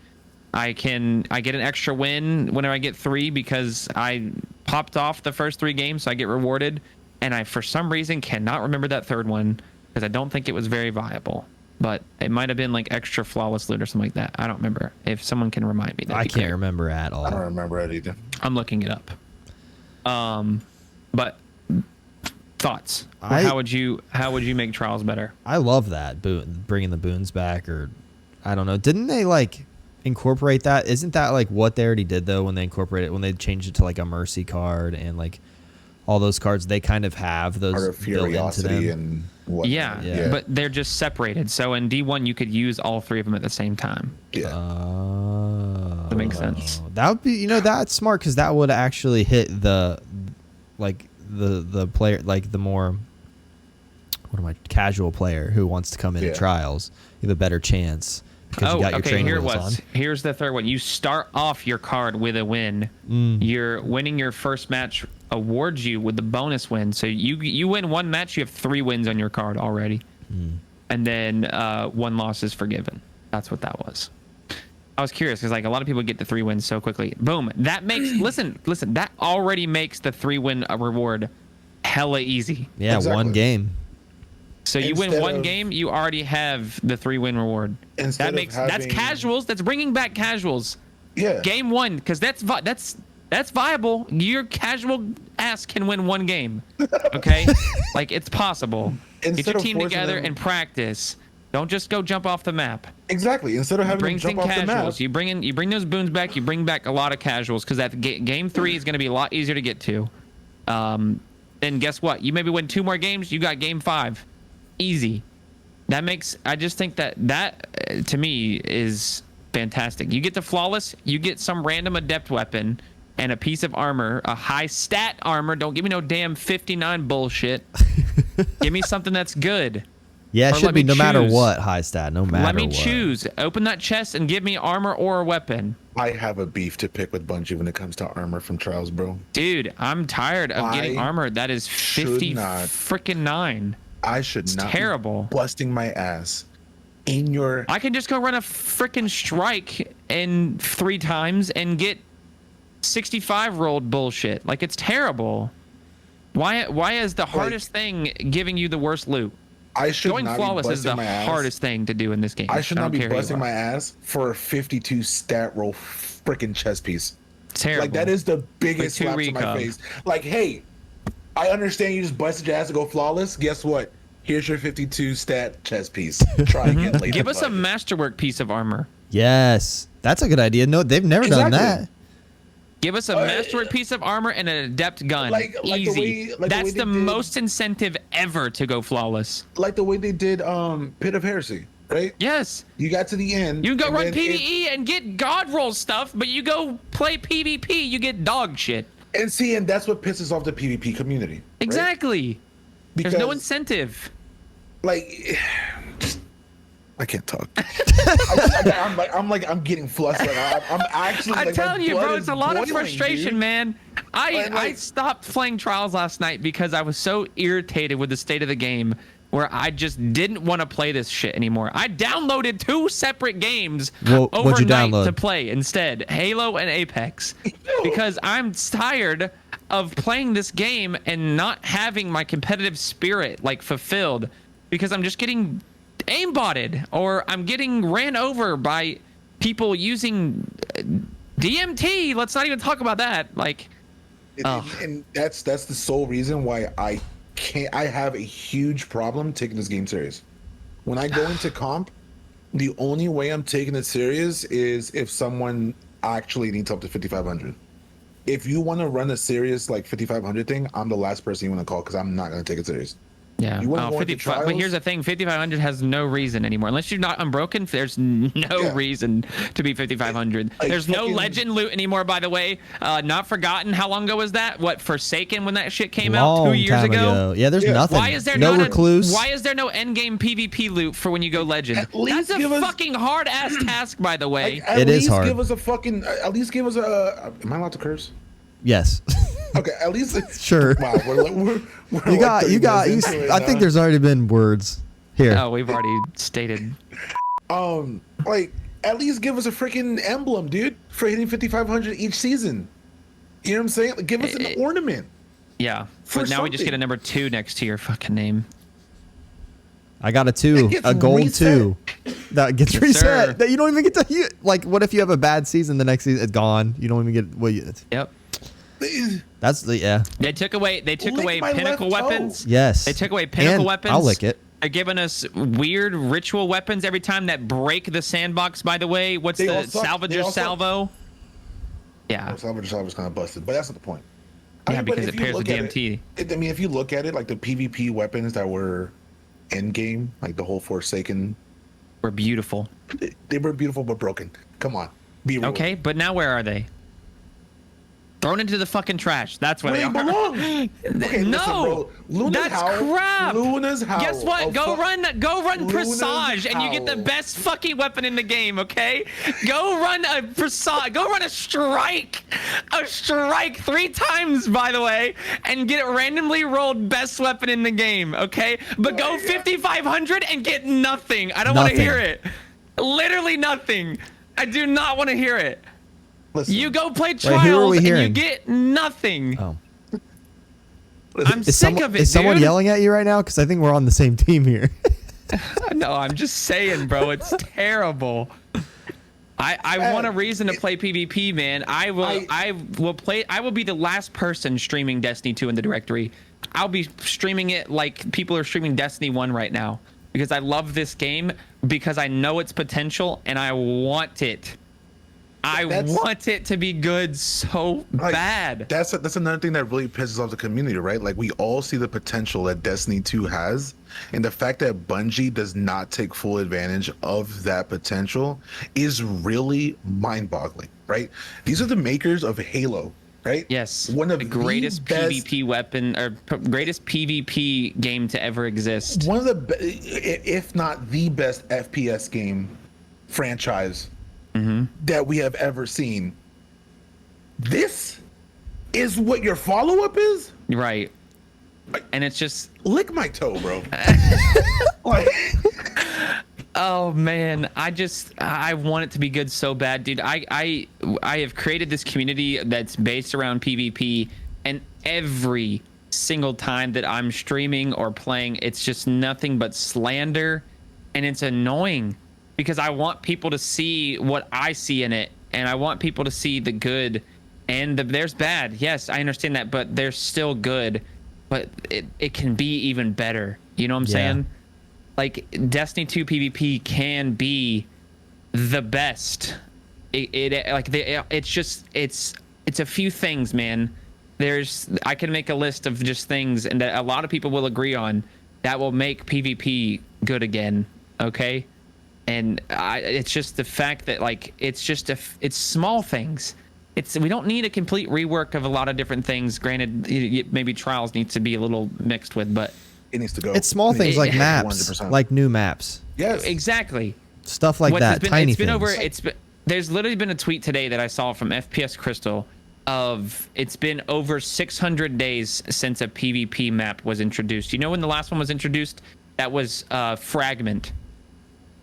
I get an extra win whenever I get 3 because I popped off the first 3 games, so I get rewarded. And I, for some reason, cannot remember that 3rd one because I don't think it was very viable. But it might have been like extra flawless loot or something like that. I don't remember. If someone can remind me, I can't remember at all. I don't remember it either. I'm looking it up. But thoughts? How would you make trials better? I love that bringing the boons back, or I don't know. Didn't they like incorporate that? Isn't that like what they already did though when they incorporated when they changed it to like a mercy card and like all those cards? They kind of have those Art of built into Furiosity them. and what? Yeah, but they're just separated. So in D1 you could use all 3 of them at the same time. Yeah. That makes sense. That would be, that's smart because that would actually hit the player, like the more, casual player who wants to come into trials. You have a better chance because you got your training here it wheels was. on. Here's the 3rd one. You start off your card with a win. You're winning your first match awards you with the bonus win. So you win 1 match, you have 3 wins on your card already. And then 1 loss is forgiven. That's what that was. I was curious because like a lot of people get the 3 wins so quickly. Boom. That makes listen. That already makes the 3 win reward hella easy. Yeah, Exactly. 1 game. So you win Instead 1 of- game, you already have the 3 win reward. Instead of That's having- casuals. That's bringing back casuals. Yeah. Game 1, because that's viable. Your casual ass can win 1 game. Okay, like it's possible. Get Instead your of team forcing together them- and practice. Don't just go jump off the map. Exactly. Instead of having Bring to jump off the map. casuals. You bring those boons back. You bring back a lot of casuals because that game 3 is going to be a lot easier to get to. Then guess what? You maybe win 2 more games. You got game 5, easy. That makes. I just think that to me is fantastic. You get the flawless. You get some random adept weapon and a piece of armor, a high stat armor. Don't give me no damn 59 bullshit. Give me something that's good. Yeah, it Or should let be me no matter choose. what high stat, no matter Let me what. choose. Open that chest and give me armor or a weapon. I have a beef to pick with Bungie when it comes to armor from Trials, bro. Dude, I'm tired of getting I armor that is 50 not. freaking 9. I should It's not terrible. be busting my ass in your. I can just go run a freaking strike in 3 times and get 65 rolled bullshit. Like, it's terrible. Why is the hardest thing giving you the worst loot? I should Going not flawless be is the busting my ass. hardest thing to do in this game. I should not don't be care who you busting are. my ass for a 52 stat roll freaking chess piece. Terrible. Like that is the biggest With two slap to my recov. face. Like, hey, I understand you just busted your ass to go flawless. Guess what? Here's your 52 stat chess piece. Try again later. Give us a bud. masterwork piece of armor. Yes, that's a good idea. No, they've never done Exactly. that. Give us a masterwork piece of armor and an adept gun. Like the Easy. way- like the way That's they the did- most incentive ever to go flawless. Like the way they did Pit of Heresy, right? Yes. You got to the end. You can go and run then PvE and get god roll stuff, but you go play PvP, you get dog shit. and that's what pisses off the PvP community. right? Exactly. There's no Because, incentive. like, I can't talk. I'm getting flustered. I'm actually. I'm like, my telling you, blood bro, is it's a lot of boiling, frustration, dude. man. I Like- stopped playing Trials last night because I was so irritated with the state of the game where I just didn't want to play this shit anymore. I downloaded 2 separate games What'd you overnight download? to play instead, Halo and Apex, because I'm tired of playing this game and not having my competitive spirit like fulfilled because I'm just getting aimbotted or I'm getting ran over by people using DMT. Let's not even talk about that. Like, And that's the sole reason why I have a huge problem taking this game serious. When I go into comp, the only way I'm taking it serious is if someone actually needs up to 5,500. If you want to run a serious like 5,500 thing, I'm the last person you want to call because I'm not going to take it serious. yeah. You wanna go into 55, but trials? here's the thing: 5,500 has no reason anymore. Unless you're not unbroken, there's no Yeah. reason to be 5,500. Like There's no fucking- legend loot anymore, by the way. Not Forgotten. How long ago was that? What, Forsaken, when that shit came out 2 Long years time ago? Yeah, there's Yeah. nothing. Why is there no not recluse? why is there no endgame PvP loot for when you go legend? At least That's a give us- fucking hard ass task, by the way. Like, at It is least hard. give us a fucking. At least give us a. Am I allowed to curse? Yes. Okay, at least. Sure. Wow, we're you like got. 30 You got. You, minutes into it I think now. there's already been words here. Oh, we've already stated. Like at least give us a freaking emblem, dude, for hitting 5,500 each season. You know what I'm saying? Like, give us an ornament. Yeah. For But now we just something. get a number 2 next to your fucking name. I got a 2, It gets a gold reset. 2. That gets Yes, reset. sir. That you don't even get to. Like, what if you have a bad season? The next season, it's gone. You don't even get. Well, Yep. that's the yeah. They took away Lick my pinnacle left toe. weapons. Yes. They took away pinnacle And weapons. I'll lick it. They're giving us weird ritual weapons every time that break the sandbox, by the way. What's They the all suck. They salvager all suck. salvo? Yeah. Salvage's kind of busted, but that's not the point. Yeah, but because if it you pairs with look at DMT. I mean, if you look at it, like the PvP weapons that were end game, like the whole Forsaken, We're beautiful. they were beautiful but broken. Come on, be real. Okay, but now where are they? Thrown into the fucking trash. That's where Where they they are. belong. Okay, No, listen, bro. Luna's that's howl, crap. Luna's howl. Guess what? of Go fu- run Luna's Presage, and you get the howl. best fucking weapon in the game. Okay, go run a Presage. Go run a strike 3 times, by the way, and get it randomly rolled best weapon in the game. Okay, but go 5,500 and get nothing. I don't want to Nothing. hear it. Literally nothing. I do not want to hear it. Listen, You go play who are trials we and you hearing? get nothing. Oh. I'm Is sick of it, Is someone dude. yelling at you right now? Because I think we're on the same team here. No, I'm just saying, bro. It's terrible. I want a reason to play PvP, man. I will be the last person streaming Destiny 2 in the directory. I'll be streaming it like people are streaming Destiny 1 right now because I love this game because I know its potential and I want it. I want it to be good so like, bad. That's another thing that really pisses off the community, right? Like we all see the potential that Destiny 2 has, and the fact that Bungie does not take full advantage of that potential is really mind-boggling, right? These are the makers of Halo, right? Yes, one of the greatest best, PvP weapon or greatest PvP game to ever exist. one of the, if not the best FPS game franchise that we have ever seen. This is what your follow-up is? Right. And it's just, Lick my toe, bro. Like, oh man, I want it to be good so bad, dude. I have created this community that's based around PvP, and every single time that I'm streaming or playing, it's just nothing but slander, and it's annoying because I want people to see what I see in it, and I want people to see the good and there's bad. Yes, I understand that, but there's still good, but it can be even better. You know what I'm saying? Like Destiny 2 PvP can be the best. It's a few things, man. I can make a list of just things, and that a lot of people will agree on, that will make PvP good again. Okay, and it's just the fact that like it's small things. We don't need a complete rework of a lot of different things. Granted, maybe Trials needs to be a little mixed with, but it needs to go. It's small things like maps, 100%. like new maps. Yes, exactly. Stuff like that. Tiny things. There's literally been a tweet today that I saw from FPS Crystal of it's been over 600 days since a PvP map was introduced. You know when the last one was introduced? That was Fragment.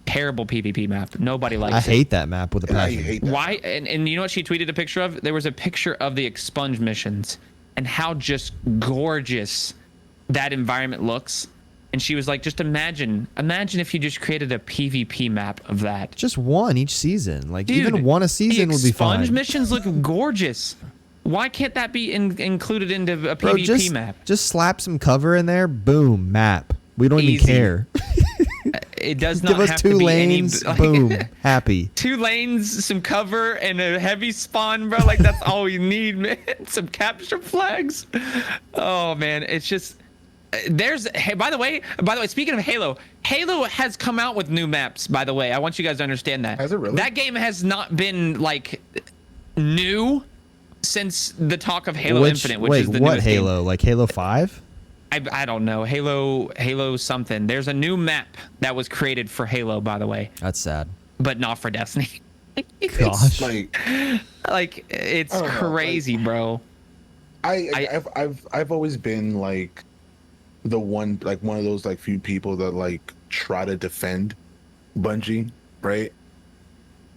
Terrible PvP map. Nobody likes it. I hate that map with a passion. I hate that. Why? And you know what she tweeted a picture of? There was a picture of the expunge missions and how just gorgeous that environment looks. And she was like, just imagine if you just created a PvP map of that. Just one each season. Like, Dude, even one a season would be fine. The expunge missions look gorgeous. Why can't that be included into a Bro, PvP map? Just slap some cover in there. Boom, map. We don't even Easy. care. It does not Give us have two to be lanes. any, Boom, happy. 2 lanes, some cover, and a heavy spawn, bro. Like, that's all you need, man. Some capture flags. Oh, man. It's just... Hey, by the way, speaking of Halo has come out with new maps, by the way. I want you guys to understand that. Has it really? That game has not been, like, new since the talk of Halo Infinite, which wait, is the what newest Halo? game. Like Halo 5? I don't know. Halo something. There's a new map that was created for Halo, by the way, That's sad. but not for Destiny. Gosh. Like It's I don't know, crazy, bro. I've always been like the one of those like few people that like try to defend Bungie, right?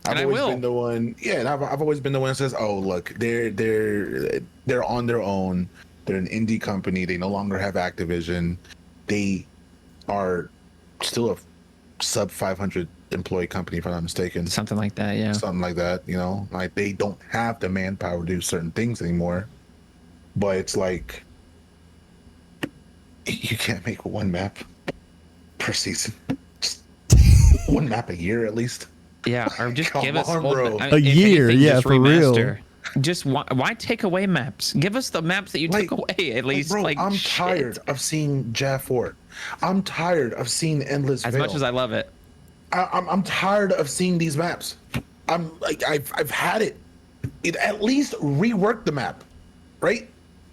And I've always been the one, and I've always been the one that says, "Oh, look, they're on their own. They're an indie company. They no longer have Activision. They are still a sub 500 employee company, if I'm not mistaken. Something like that, yeah. Something like that, you know. Like they don't have the manpower to do certain things anymore. But it's like you can't make one map per season. Just one map a year at least. Yeah, or just Come give us on, bro. A year, yeah, just for real. remaster. Just why take away maps? Give us the maps that you took away at least. Bro, like, I'm shit. tired of seeing Jaffort. I'm tired of seeing Endless As Veil. much as I love it. I'm tired of seeing these maps. I'm like I've had it. At least rework the map, right?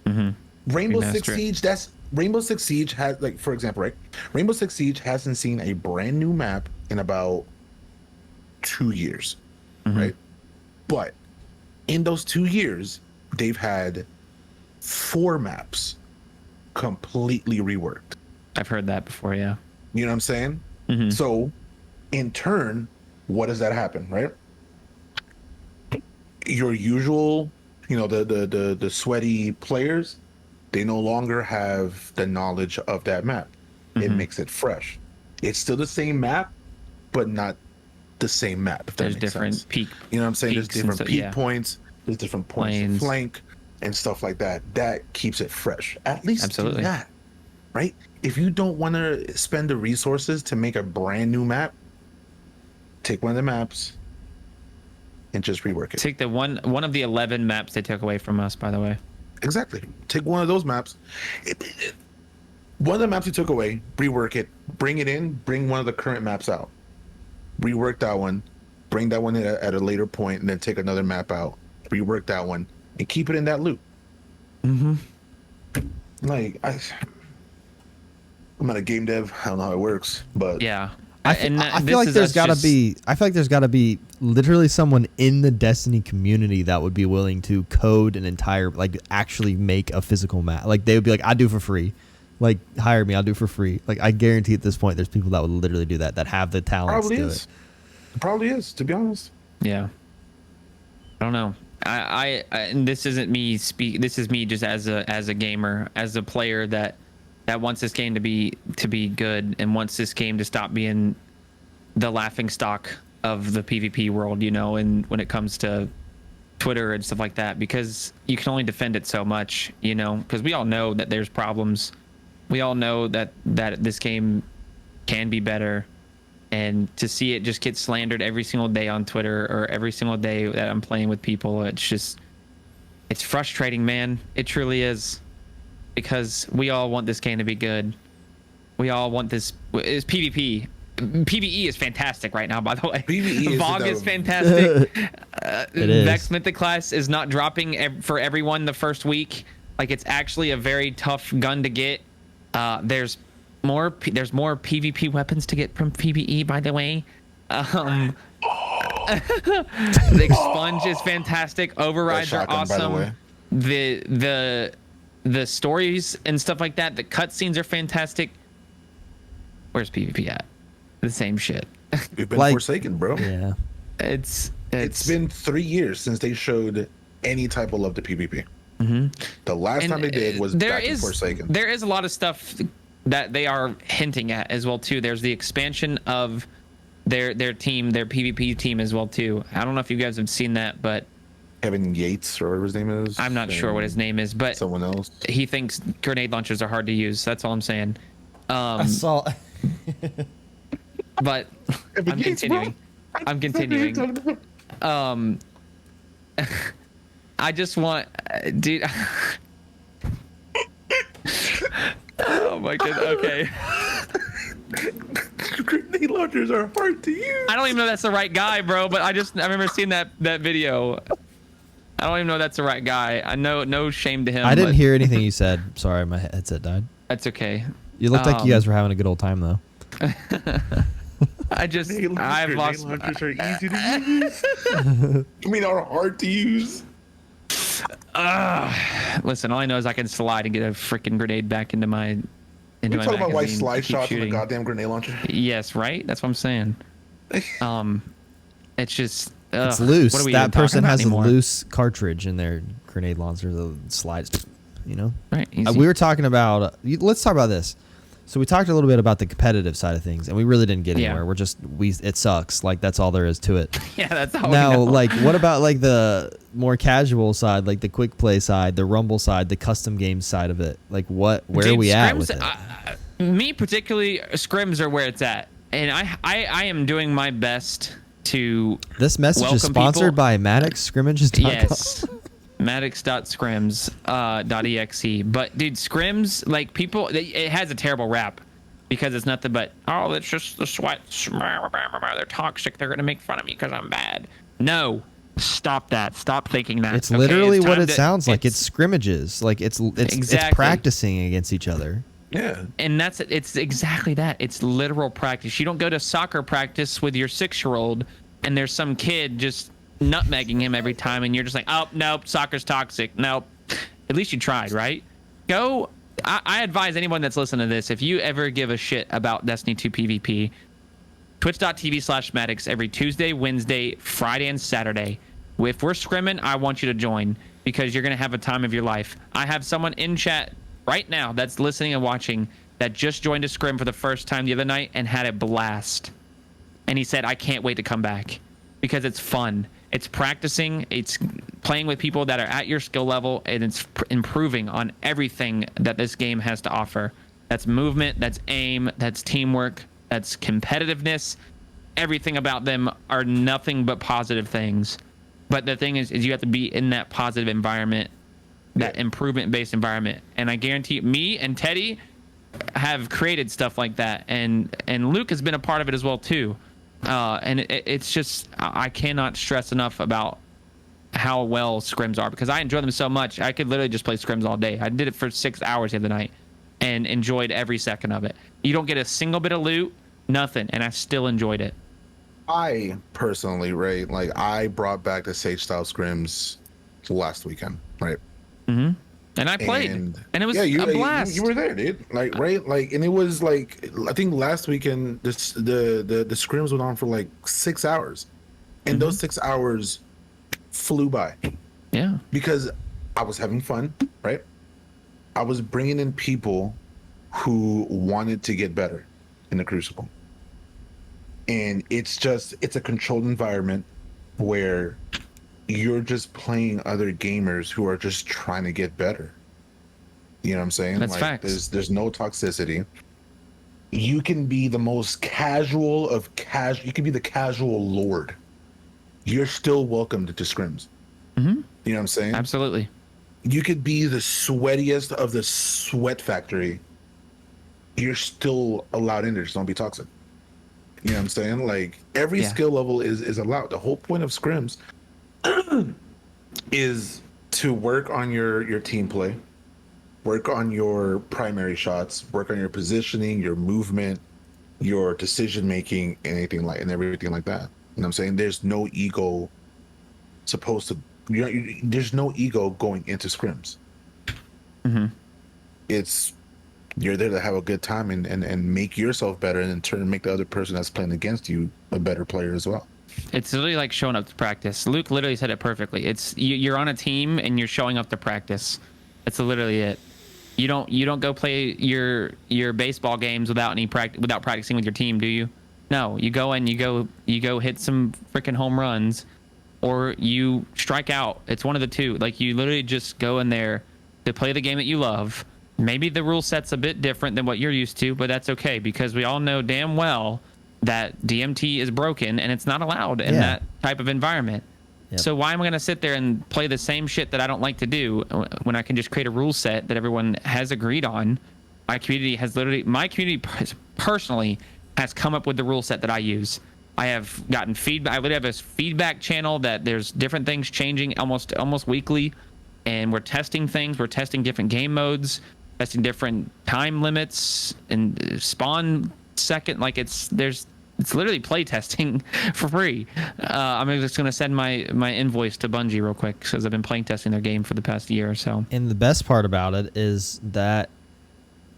Mm-hmm. Rainbow Remaster Six it. Siege. Rainbow Six Siege has, like, for example, right? Rainbow Six Siege hasn't seen a brand new map in about 2 years, right? But in those 2 years, they've had 4 maps completely reworked. I've heard that before, yeah. You know what I'm saying? Mm-hmm. So, in turn, what does that happen, right? Your usual, you know, the sweaty players, they no longer have the knowledge of that map. It makes it fresh. It's still the same map, but not the same map. If that There's makes different sense. peak. You know what I'm saying? There's peaks and different stuff, peak yeah. points. There's different points Lanes. of flank and stuff like that. That keeps it fresh. At least Absolutely. do that, right? If you don't want to spend the resources to make a brand new map, take one of the maps and just rework it. Take the one of the 11 maps they took away from us, by the way. Exactly. Take one of those maps. One of the maps you took away, rework it, bring it in, bring one of the current maps out. Rework that one, bring that one in at a later point, and then take another map out, rework that one, and keep it in that loop. Mm-hmm. Like, I'm not a game dev. I don't know how it works, but Yeah. I feel like there's got to be. I feel like there's got to be literally someone in the Destiny community that would be willing to code an entire, like, actually make a physical map. Like, they would be like, "I do for free." Like, hire me, I'll do for free. Like, I guarantee at this point, there's people that would literally do that have the talents probably to do is. it. Probably is, to be honest. Yeah. I don't know. and this isn't me speak. This is me just as a gamer, as a player that wants this game to be good and wants this game to stop being the laughing stock of the PvP world, and when it comes to Twitter and stuff like that, because you can only defend it so much, because we all know that there's problems. We all know that this game can be better, and to see it just get slandered every single day on Twitter or every single day that I'm playing with people, it's frustrating, man. It truly is, because we all want this game to be good. We all want this. It's PvP. PvE is fantastic right now, by the way. PvE VOG is fantastic. It is. Vex Mythic class is not dropping for everyone the first week. Like, it's actually a very tough gun to get. There's more PvP weapons to get from PvE, by the way. The expunge is fantastic. Overrides are awesome. The stories and stuff like that. The cutscenes are fantastic. Where's PvP at? The same shit. We've been Like- forsaken, bro. Yeah. It's been 3 years since they showed any type of love to PvP. The last time they did was back in Forsaken. There is a lot of stuff that they are hinting at as well too. There's the expansion of their team, their PvP team as well too. I don't know if you guys have seen that, but Kevin Yates or whatever his name is. I'm not sure what his name is, but someone else. he thinks grenade launchers are hard to use. That's all I'm saying. I saw. But I'm continuing. I just want, dude. Oh my god. Okay. Grenade launchers are hard to use. I don't even know that's the right guy, bro. But I remember seeing that video. I don't even know that's the right guy. I know, no shame to him. I didn't but hear anything you said. Sorry, my headset died. That's okay. You looked like you guys were having a good old time though. I've lost. Launchers are easy to use. I mean, are hard to use. Listen, all I know is I can slide and get a freaking grenade back into my. We Into my talking about white magazine slide to keep shots on the shooting. goddamn grenade launcher. Yes, right. That's what I'm saying. It's just. It's loose. What are we That even talking person about has anymore? a loose cartridge in their grenade launcher. The slides, Right. Easy. We were talking about. Let's talk about this. So we talked a little bit about the competitive side of things, and we really didn't get Yeah. anywhere. It sucks. Like, that's all there is to it. Yeah, that's all. Now, we know. like, what about like the more casual side, like the quick play side, the rumble side, the custom game side of it? Like, where Dude, are we at scrims, with it? Me particularly, scrims are where it's at, and I am doing my best to. This message is welcome sponsored people. by MaddoxScrimmages.com. Yes. Maddox.scrims.exe. But dude, scrims, like, people, it has a terrible rap because it's nothing but, oh, it's just the sweat. They're toxic. They're gonna make fun of me because I'm bad. No, stop that. Stop thinking that. It's okay? literally what time it to- sounds like. It's scrimmages. Like, it's Exactly. practicing against each other. Yeah. And it's exactly that. It's literal practice. You don't go to soccer practice with your 6-year-old and there's some kid just nutmegging him every time, and you're just like, oh, nope, soccer's toxic. Nope. At least you tried, right? Go. I advise anyone that's listening to this, if you ever give a shit about Destiny 2 PvP, twitch.tv/Maddox every Tuesday, Wednesday, Friday, and Saturday. If we're scrimming, I want you to join, because you're going to have a time of your life. I have someone in chat right now that's listening and watching that just joined a scrim for the first time the other night and had a blast. And he said, I can't wait to come back, because it's fun. It's practicing. It's playing with people that are at your skill level, and it's improving on everything that this game has to offer. That's movement, that's aim, that's teamwork, that's competitiveness. Everything about them are nothing but positive things. But the thing is you have to be in that positive environment, that improvement-based environment. And I guarantee me and Teddy have created stuff like that, and Luke has been a part of it as well too. And it's just, I cannot stress enough about how well scrims are, because I enjoy them so much. I could literally just play scrims all day. I did it for 6 hours the other night and enjoyed every second of it. You don't get a single bit of loot, nothing, and I still enjoyed it. I personally, right, like, I brought back the Sage style scrims last weekend, right? Mm-hmm. And I played, and it was a blast. You were there, dude. Like, right, like, and it was like, I think last weekend the scrims went on for like 6 hours, and those 6 hours flew by. Yeah. because I was having fun, right? I was bringing in people who wanted to get better in the Crucible. And it's a controlled environment where you're just playing other gamers who are just trying to get better. You know what I'm saying? That's Like facts. there's no toxicity. You can be the most casual of casual. You can be the casual lord. You're still welcome to scrims. Mm-hmm. You know what I'm saying? Absolutely. You could be the sweatiest of the sweat factory. You're still allowed in there. Just don't be toxic. You know what I'm saying? Like every Yeah. skill level is allowed. The whole point of scrims is to work on your team play, work on your primary shots, work on your positioning, your movement, your decision making, and everything like that. You know what I'm saying? There's no ego supposed to. There's no ego going into scrims. Mm-hmm. It's you're there to have a good time and make yourself better, and in turn make the other person that's playing against you a better player as well. It's literally like showing up to practice. Luke literally said it perfectly. It's you're on a team and you're showing up to practice. That's literally it. You don't go play your baseball games without without practicing with your team, do you? No, you go and you go hit some freaking home runs, or you strike out. It's one of the two. Like you literally just go in there to play the game that you love. Maybe the rule set's a bit different than what you're used to, but that's okay because we all know damn well that DMT is broken and it's not allowed in that type of environment. Yep. So why am I going to sit there and play the same shit that I don't like to do when I can just create a rule set that everyone has agreed on? My community personally has come up with the rule set that I use. I have gotten feedback. I literally have a feedback channel that there's different things changing almost weekly, and we're testing things. We're testing different game modes, testing different time limits and spawn second. Like it's literally play testing for free. I'm just going to send my invoice to Bungie real quick because I've been playing testing their game for the past year or so. And the best part about it is that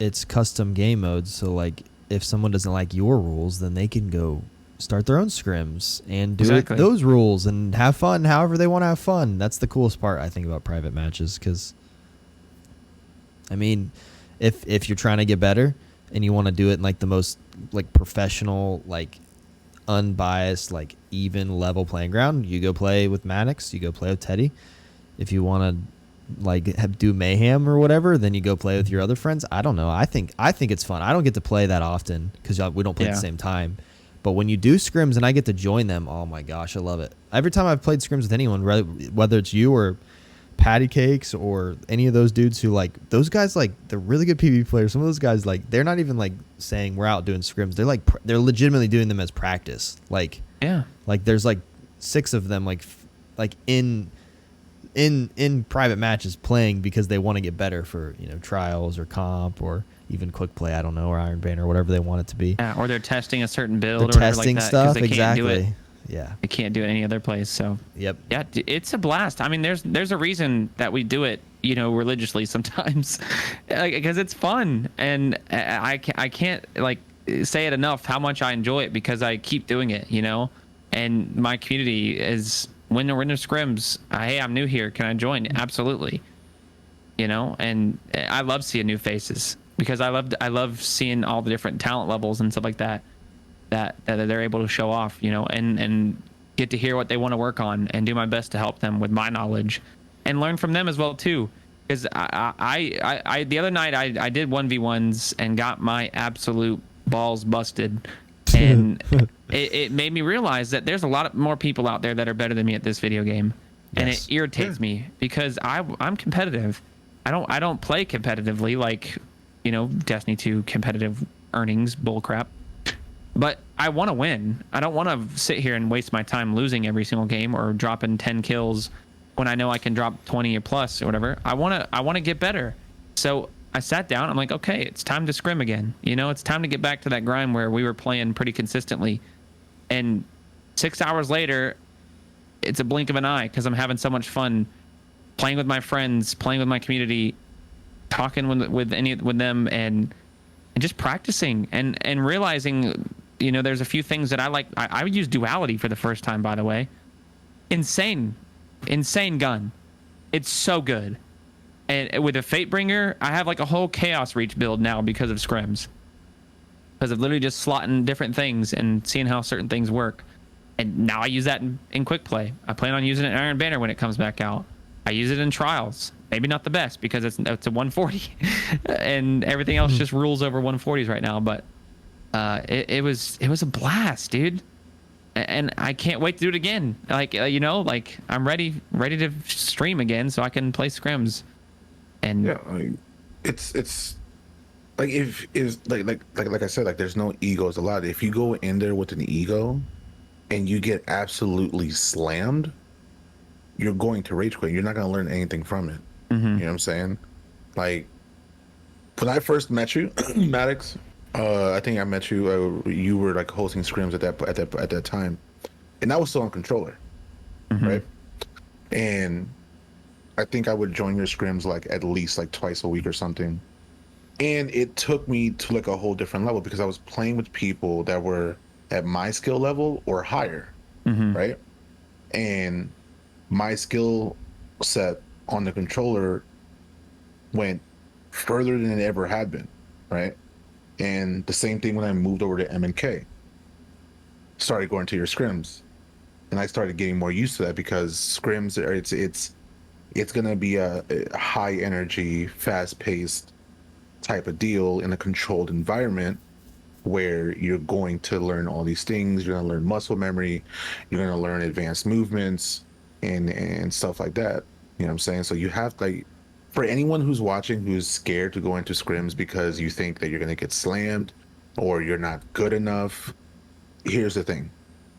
it's custom game modes. So like if someone doesn't like your rules, then they can go start their own scrims and do those rules and have fun however they want to have fun. That's the coolest part, I think, about private matches because, I mean, if you're trying to get better and you want to do it in like the most like professional, like unbiased, like even level playing ground, you go play with Maddox, you go play with Teddy. If you want to like do mayhem or whatever, then you go play with your other friends. I don't know. I think it's fun. I don't get to play that often because we don't play at the same time. But when you do scrims and I get to join them, oh my gosh, I love it. Every time I've played scrims with anyone, whether it's you or Patty Cakes or any of those dudes who like those guys, like they're really good PvP players. Some of those guys, like they're not even like saying we're out doing scrims. They're like they're legitimately doing them as practice. Like like there's like 6 of them like in private matches playing because they want to get better for trials or comp or even quick play. I don't know, or Iron Bane or whatever they want it to be. Yeah, or they're testing a certain build or whatever testing like that, stuff. they Exactly. Can't do it. Yeah. They can't do it any other place. So yep. Yeah, it's a blast. I mean, there's a reason that we do it, religiously sometimes, because it's fun, and I can't like say it enough how much I enjoy it because I keep doing it, and my community is when we're in the scrims. Hey, I'm new here. Can I join? Absolutely. And I love seeing new faces because I love seeing all the different talent levels and stuff like that they're able to show off, and get to hear what they want to work on and do my best to help them with my knowledge and learn from them as well too. Because I the other night I did 1v1s and got my absolute balls busted, and it made me realize that there's a lot more people out there that are better than me at this video game, and it irritates me because I'm competitive. I don't play competitively like Destiny 2 competitive earnings bullcrap. But I want to win. I don't want to sit here and waste my time losing every single game or dropping 10 kills when I know I can drop 20 or plus or whatever. I want to get better. So I sat down. I'm like, okay, it's time to scrim again. It's time to get back to that grind where we were playing pretty consistently. And 6 hours later, it's a blink of an eye because I'm having so much fun playing with my friends, playing with my community, talking with them, and just practicing and realizing. There's a few things that I like. I would use duality for the first time, by the way. Insane gun. It's so good. And with a Fatebringer, I have like a whole Chaos Reach build now because of scrims. Because of literally just slotting different things and seeing how certain things work. And now I use that in quick play. I plan on using it in Iron Banner when it comes back out. I use it in trials. Maybe not the best because it's a 140, and everything else just rules over 140s right now. But it was a blast, dude. And I can't wait to do it again. Like like I'm ready to stream again so I can play scrims. And yeah, it's like if is like I said, like there's no egos allowed. If you go in there with an ego and you get absolutely slammed, you're going to rage quit. You're not going to learn anything from it. You know what I'm saying? Like when I first met you, Maddox, I think I met you. You were like hosting scrims at that time, and I was still on controller, right? And I think I would join your scrims like at least like twice a week or something. And it took me to like a whole different level because I was playing with people that were at my skill level or higher, right? And my skill set on the controller went further than it ever had been, right? And the same thing when I moved over to M&K. Started going to your scrims, and I started getting more used to that because scrims are it's gonna be a high energy, fast paced type of deal in a controlled environment where you're going to learn all these things. You're going to learn muscle memory, you're going to learn advanced movements and stuff like that. You know what I'm saying? So you have like, for anyone who's watching who's scared to go into scrims because you think that you're going to get slammed or you're not good enough, here's the thing.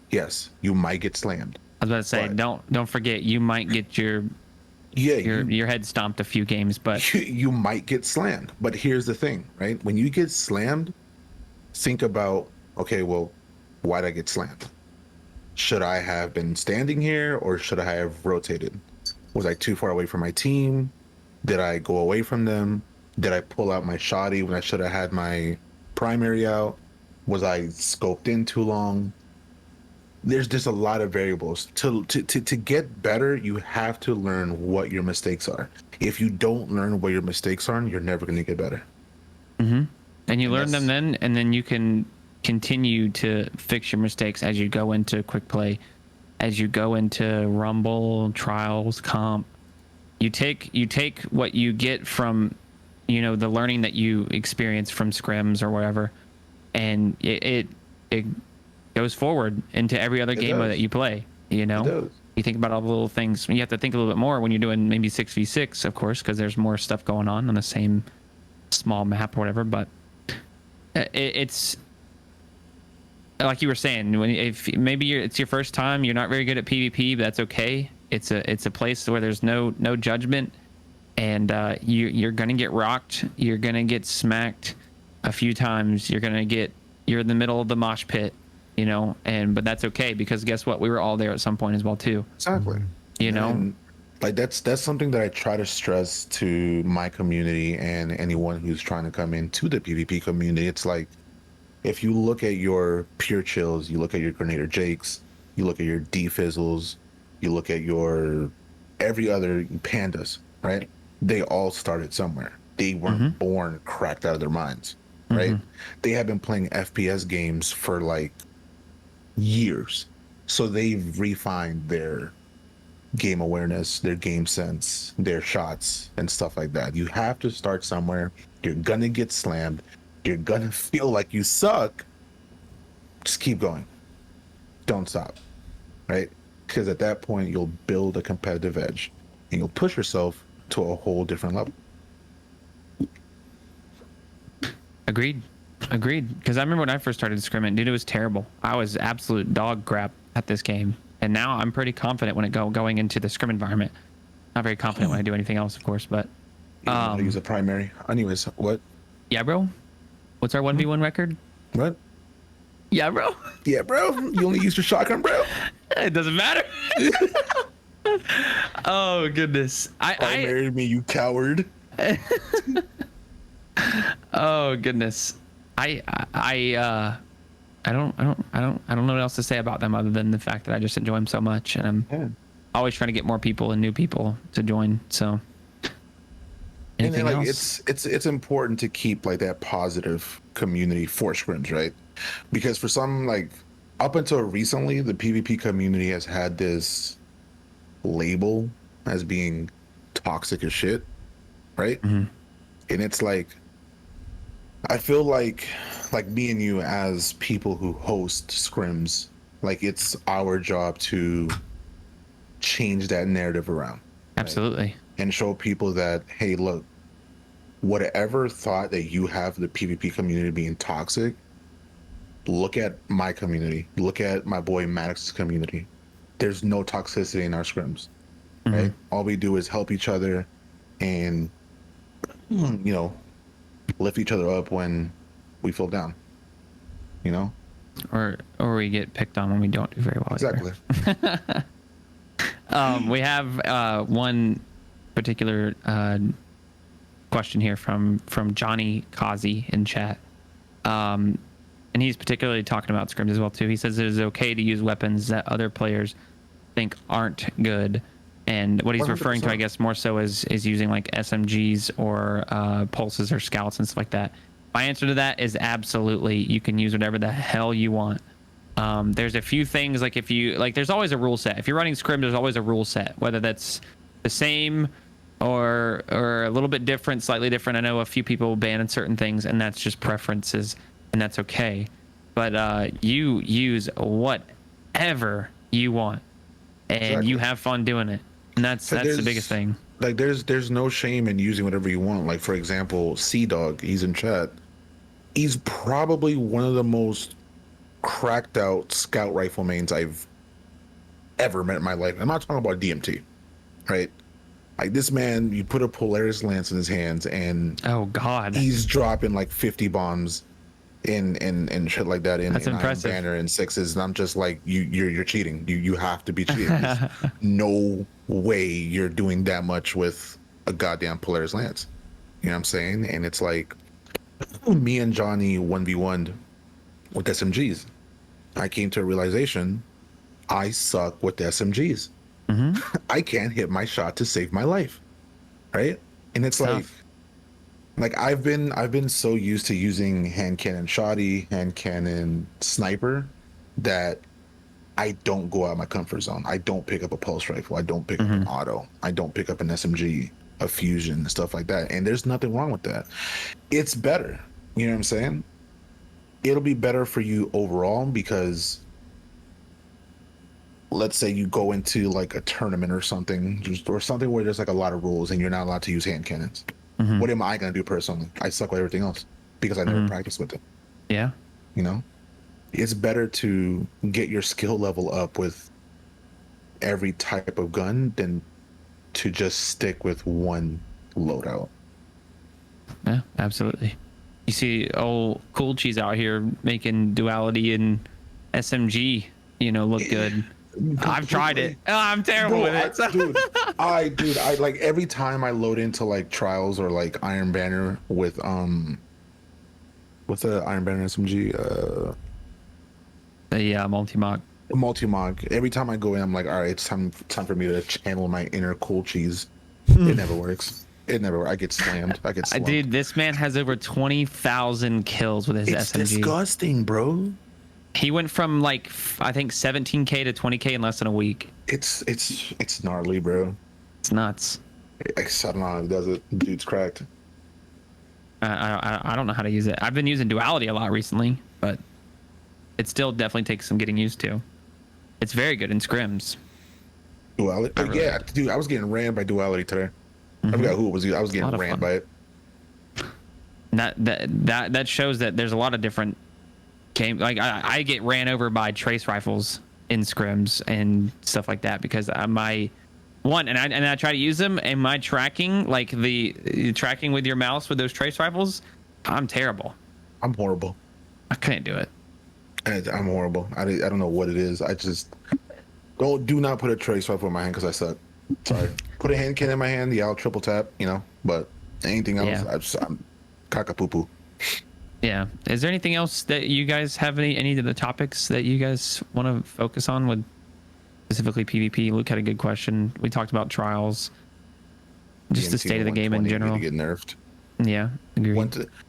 Yes, you might get slammed. I was about to say, don't forget, you might get your head stomped a few games, but you might get slammed. But here's the thing, right? When you get slammed, think about, okay, well, why'd I get slammed? Should I have been standing here or should I have rotated? Was I too far away from my team? Did I go away from them? Did I pull out my shoddy when I should have had my primary out? Was I scoped in too long? There's just a lot of variables. To get better, you have to learn what your mistakes are. If you don't learn what your mistakes are, you're never going to get better. And you learn them then, and then you can continue to fix your mistakes as you go into quick play, as you go into Rumble, trials, comp. You take what you get from, the learning that you experience from scrims or whatever, and it goes forward into every other game that you play. You think about all the little things. You have to think a little bit more when you're doing maybe 6v6, of course, because there's more stuff going on the same small map or whatever. But it's like you were saying, if maybe it's your first time, you're not very good at PvP, but that's okay. It's a place where there's no judgment, and you're gonna get rocked, you're gonna get smacked a few times, you're in the middle of the mosh pit, but that's okay because guess what? We were all there at some point as well too. Exactly. And like that's something that I try to stress to my community and anyone who's trying to come into the PvP community. It's like, if you look at your pure chills, you look at your Grenader Jakes, you look at your D-Fizzles, you look at your every other pandas, right? They all started somewhere. They weren't born cracked out of their minds, right? They have been playing FPS games for like years. So they've refined their game awareness, their game sense, their shots and stuff like that. You have to start somewhere. You're gonna get slammed. You're gonna feel like you suck. Just keep going. Don't stop, right? Because at that point, you'll build a competitive edge and you'll push yourself to a whole different level. Agreed. Because I remember when I first started scrimming, dude, it was terrible. I was absolute dog crap at this game. And now I'm pretty confident when going into the scrim environment. Not very confident when I do anything else, of course, but I use a primary. Anyways, what? Yeah, bro. What's our 1v1 record? What? Yeah, bro. Yeah, bro. You only use your shotgun, bro. It doesn't matter. Oh goodness. Primary me, you coward. Oh goodness. I don't know what else to say about them other than the fact that I just enjoy them so much, and always trying to get more people and new people to join. So And then, anything like, else? it's important to keep like that positive community for scrims, right? Because for some, like, up until recently, the PvP community has had this label as being toxic as shit, right? Mhm. And it's like, I feel like me and you as people who host scrims, like, it's our job to change that narrative around, right? Absolutely. And show people that, hey, look, whatever thought that you have the PvP community being toxic, look at my community, look at my boy Maddox's community. There's no toxicity in our scrims, right? All we do is help each other and, you know, lift each other up when we feel down, you know? Or we get picked on when we don't do very well. Exactly. We have one particular question here from Johnny Kazi in chat. And he's particularly talking about scrims as well too. He says it is okay to use weapons that other players think aren't good. And what he's referring to, I 100%. guess, more so is using like SMGs or pulses or scouts and stuff like that. My answer to that is absolutely. You can use whatever the hell you want. There's a few things, like if you like, there's always a rule set. If you're running scrim, there's always a rule set, whether that's the same or a little bit different, slightly different. I know a few people ban certain things, and that's just preferences, and that's okay. But you use whatever you want, and Exactly. you have fun doing it, and that's the biggest thing. Like, there's no shame in using whatever you want. Like, for example, Sea Dog, he's in chat. He's probably one of the most cracked out scout rifle mains I've ever met in my life. I'm not talking about DMT, right? Like, this man, you put a Polaris lance in his hands and Oh God, he's dropping like 50 bombs and shit like that in That's Iron impressive. Banner and sixes, and I'm just like, you're cheating. You have to be cheating. There's no way you're doing that much with a goddamn Polaris lance. You know what I'm saying? And it's like, me and Johnny 1v1'd with SMGs. I came to a realization, I suck with SMGs. I can't hit my shot to save my life, right? And it's Tough. like I've been so used to using hand cannon shoddy, hand cannon sniper, that I don't go out of my comfort zone. I don't pick up a pulse rifle. I don't pick up an auto. I don't pick up an SMG, a fusion, stuff like that. And there's nothing wrong with that. It's better. You know what I'm saying? It'll be better for you overall, because let's say you go into like a tournament or something, or something where there's like a lot of rules and you're not allowed to use hand cannons. What am I going to do personally? I suck with everything else because I never practiced with it. yeah. You know, it's better to get your skill level up with every type of gun than to just stick with one loadout. Yeah, absolutely. You see old Cool Cheese out here making duality and SMG, look good. I've tried it. Oh, I'm terrible with it. Dude, I like, every time I load into like trials or like Iron Banner with what's the Iron Banner SMG? The multi-mock. Multi-mog. Every time I go in, I'm like, all right, it's time for me to channel my inner Cool Cheese. It never works. I get slammed. I get slumped. Dude, this man has over 20,000 kills with his It's SMG. disgusting, bro. He went from like, I think 17K to 20K in less than a week. It's gnarly, bro. It's nuts. I don't know how he does it. Dude's cracked. I don't know how to use it. I've been using duality a lot recently, but it still definitely takes some getting used to. It's very good in scrims. Duality? really Yeah, dude, I was getting ran by Duality today. I forgot who it was. I was getting lot of ran fun. by it. That shows that there's a lot of different game. Like I get ran over by trace rifles in scrims and stuff like that because my one and I try to use them, and my tracking, like the tracking with your mouse with those trace rifles, I'm terrible. I'm horrible. I couldn't do it. I'm horrible. I don't know what it is. I just do not put a trace rifle in my hand because I suck. Sorry. Put a hand cannon in my hand. Yeah, I'll triple tap. But anything else, Yeah. I'm cock-a-poo-poo. Yeah. Is there anything else that you guys have any of the topics that you guys want to focus on with specifically PvP. Luke had a good question. We talked about trials, just the DMT state of the game in 120 general. need to get nerfed. Yeah, agree.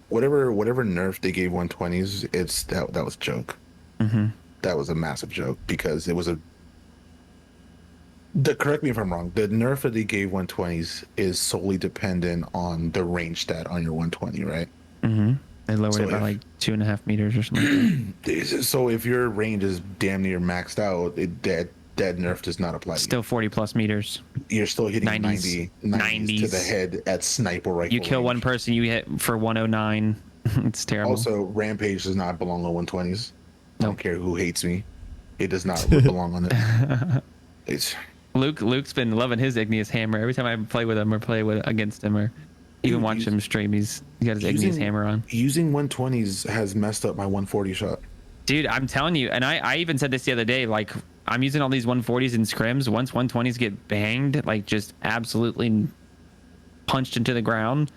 Whatever nerf they gave 120s, that was a joke. Mm-hmm. That was a massive joke because it was correct me if I'm wrong. The nerf that they gave 120s is solely dependent on the range stat on your 120, right? Mm-hmm. They lowered it by like 2.5 meters or something. So if your range is damn near maxed out, that nerf does not apply. Still 40 plus meters. You're still hitting 90s to the head at sniper rifle. You kill range. one person, you hit for 109. It's terrible. Also, Rampage does not belong on 120s. I don't care who hates me. It does not belong on it. It's Luke's been loving his igneous hammer. Every time I play with him or against him or even watch him stream, he's got his igneous hammer on. Using 120s has messed up my 140 shot. Dude, I'm telling you, and I even said this the other day, like I'm using all these 140s in scrims. Once 120s get banged, like just absolutely punched into the ground,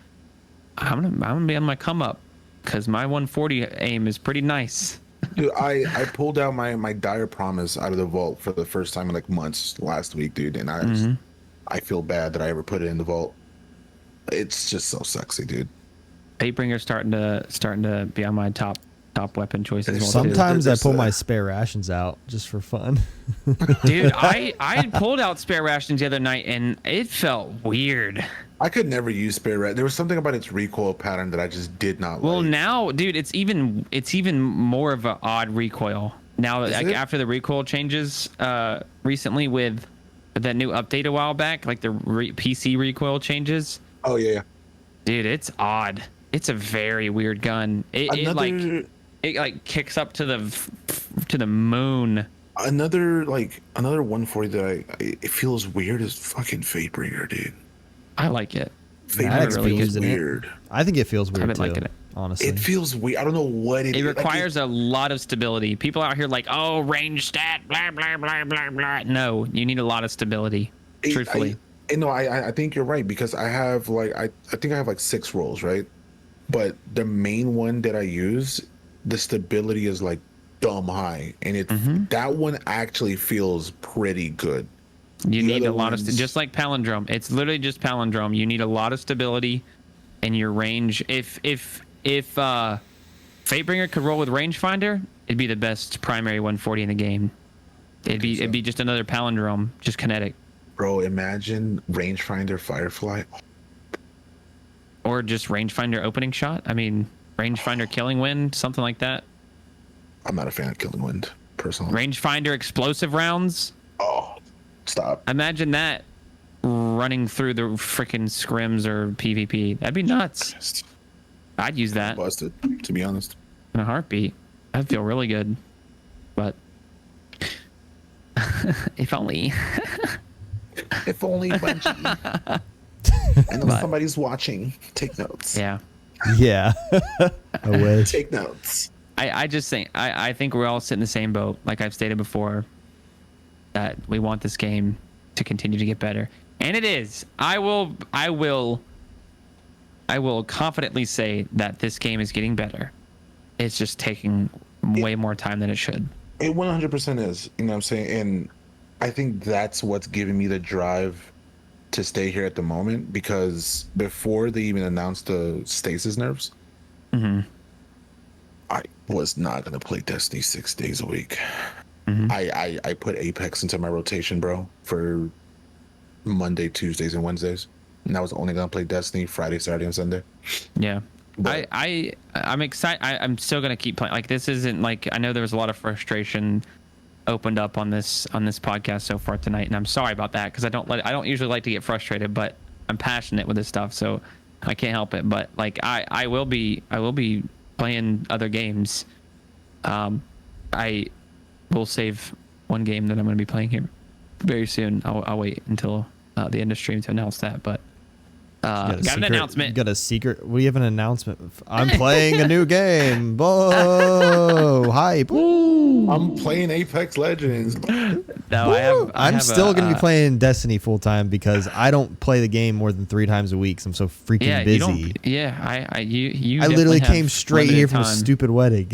I'm gonna be on my come up because my 140 aim is pretty nice. Dude, I pulled out my dire promise out of the vault for the first time in like months last week, dude, and I feel bad that I ever put it in the vault. It's just so sexy, dude. Eightbringer's starting to be on my top weapon choice as well. Sometimes I pull my spare rations out just for fun. Dude, I pulled out spare rations the other night and it felt weird. I could never use spare rat. There was something about its recoil pattern that I just did not like. Well, now, dude, it's even more of an odd recoil. Now, like, after the recoil changes recently with that new update a while back, like the PC recoil changes. Oh, yeah. Dude, it's odd. It's a very weird gun. It kicks up to the moon. Another 140 that it feels weird is fucking Fatebringer, dude. I like it. Fatebringer really feels weird. I think it feels weird I've been too. liking it. Honestly, It feels weird. I don't know what it is. It requires a lot of stability. People out here like, oh, range stat, blah blah blah blah blah. No, you need a lot of stability. Truthfully. I think you're right because I have I think I have like 6 rolls, right? But the main one that I use, the stability is like dumb high, and that one actually feels pretty good. You need a lot of just like palindrome. It's literally just palindrome. You need a lot of stability in your range. If Fatebringer could roll with rangefinder, it'd be the best primary 140 in the game. It'd be just another palindrome, just kinetic. Bro, imagine rangefinder Firefly. Or just rangefinder opening shot. I mean, rangefinder killing wind, something like that. I'm not a fan of killing wind, personally. Rangefinder explosive rounds. Oh, stop. Imagine that running through the freaking scrims or PvP. That'd be nuts. I'd use that. Busted, to be honest. In a heartbeat. I'd feel really good. But if only. If only Bungie. I know somebody's watching. Take notes. Yeah. Yeah. I wish. Take notes. I just think I think we're all sitting in the same boat. Like I've stated before, that we want this game to continue to get better, and it is. I will confidently say that this game is getting better. It's just taking way more time than it should. It 100% is. You know what I'm saying? And I think that's what's giving me the drive to stay here at the moment, because before they even announced the stasis nerfs, I was not going to play Destiny 6 days a week. I put Apex into my rotation, bro, for Monday, Tuesdays, and Wednesdays. And I was only going to play Destiny Friday, Saturday, and Sunday. Yeah. But I'm excited. I'm still going to keep playing. Like, this isn't like, I know there was a lot of frustration opened up on this podcast so far tonight, and I'm sorry about that, because I don't usually like to get frustrated, but I'm passionate with this stuff, so I can't help it. But like I will be playing other games. I will save one game that I'm going to be playing here very soon. I'll wait until the end of stream to announce that, but Got an announcement. Got a secret. We have an announcement. I'm playing a new game. Whoa! Hype! I'm playing Apex Legends. No, I'm still going to be playing Destiny full time because I don't play the game more than 3 times a week. So I'm so freaking busy. You don't, yeah, I literally came straight here from a stupid wedding.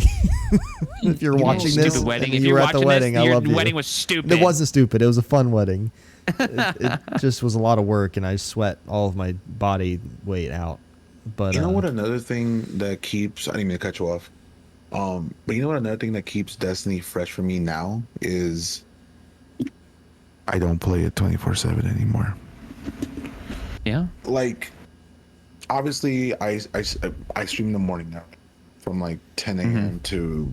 If you're watching this, stupid wedding. and If you you're were at the watching wedding, this, I your love you. wedding was stupid. It wasn't stupid. It was a fun wedding. It just was a lot of work, and I sweat all of my body weight out. But you know what? Another thing that keeps—I didn't mean to cut you off. But you know what? Another thing that keeps Destiny fresh for me now is I don't play it 24/7 anymore. Yeah. Like, obviously, I stream in the morning now, from like 10 a.m. to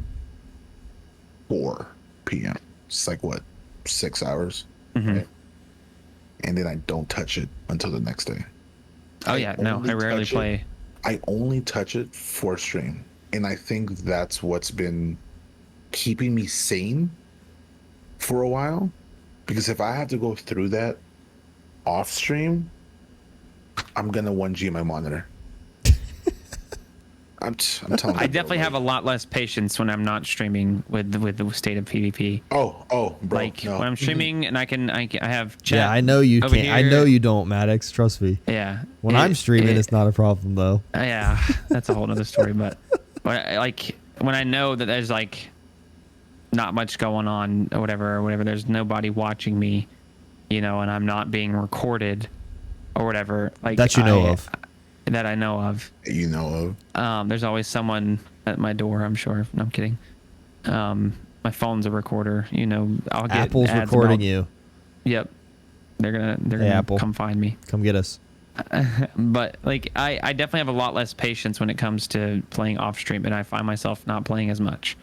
4 p.m. It's like what, 6 hours, right? And then I don't touch it until the next day. Oh yeah, no, I rarely play. I only touch it for stream, and I think that's what's been keeping me sane for a while. Because if I have to go through that off stream, I'm gonna 1G my monitor. I'm telling you. I definitely have a lot less patience when I'm not streaming with the state of PvP. Oh, bro. Like no. when I'm streaming and I have chat. Yeah, I know you over can't. I here. know you don't, Maddox. Trust me. Yeah. When I'm streaming, it's not a problem though. Yeah, that's a whole other story. But like when I know that there's like not much going on or whatever, there's nobody watching me, and I'm not being recorded or whatever. Like That you know of. That I know of. You know of. There's always someone at my door, I'm sure. No, I'm kidding. My phone's a recorder. I'll get Apple's ads recording about, you. Yep. They're gonna Apple. come find me. Come get us. But like I definitely have a lot less patience when it comes to playing off stream, and I find myself not playing as much.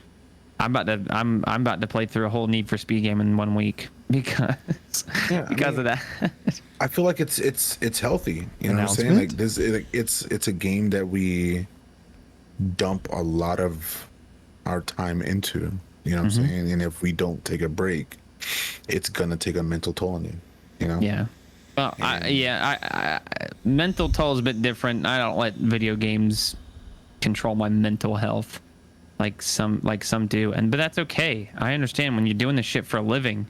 I'm about to play through a whole Need for Speed game in 1 week because of that. I feel like it's healthy. You know what I'm saying? Like this, it's a game that we dump a lot of our time into. You know what I'm saying? And if we don't take a break, it's gonna take a mental toll on you. Yeah. Well, I mental toll is a bit different. I don't let video games control my mental health like some do, but that's okay. I understand when you're doing this shit for a living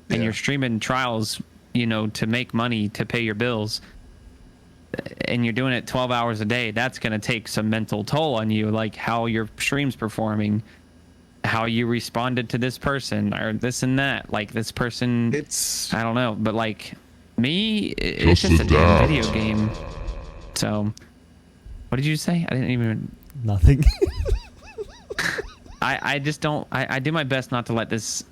and you're streaming trials, to make money to pay your bills, and you're doing it 12 hours a day. That's gonna take some mental toll on you, like how your stream's performing, how you responded to this person or this and that. Like this person, I don't know, but like me, it's just a damn video game. So, what did you say? I didn't even. Nothing. I just don't. I do my best not to let this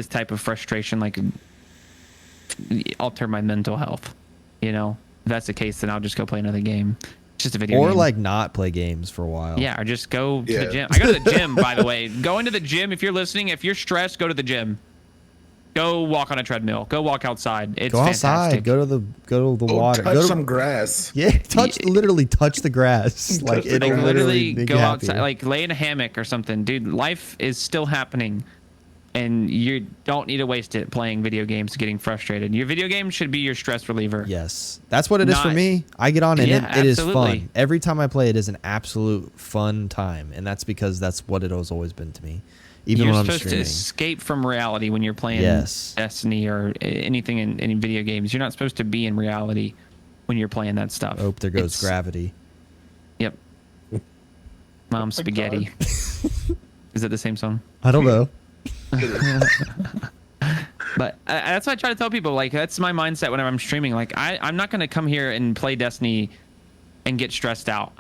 type of frustration like alter my mental health. If that's the case, then I'll just go play another game. It's just a video game. Or like not play games for a while. Yeah, or just go to the gym. I go to the gym, by the way. Go into the gym if you're listening. If you're stressed, go to the gym. Go walk on a treadmill. Go walk outside. It's go fantastic. outside. Go to the water. Touch go to some grass. Yeah, literally touch the grass. Like the it'll grass. literally make go you outside. happy. Like lay in a hammock or something, dude. Life is still happening, and you don't need to waste it playing video games, getting frustrated. Your video game should be your stress reliever. Yes, that's what it is for me. I get on and it is fun. Every time I play, it is an absolute fun time, and that's because that's what it has always been to me. Even You're when I'm supposed streaming. to escape from reality when you're playing Destiny or anything in any video games. You're not supposed to be in reality when you're playing that stuff. Oh, there goes gravity. Yep. Mom Spaghetti. Is it the same song? I don't know. But that's what I try to tell people. Like, that's my mindset whenever I'm streaming. Like, I'm not going to come here and play Destiny and get stressed out.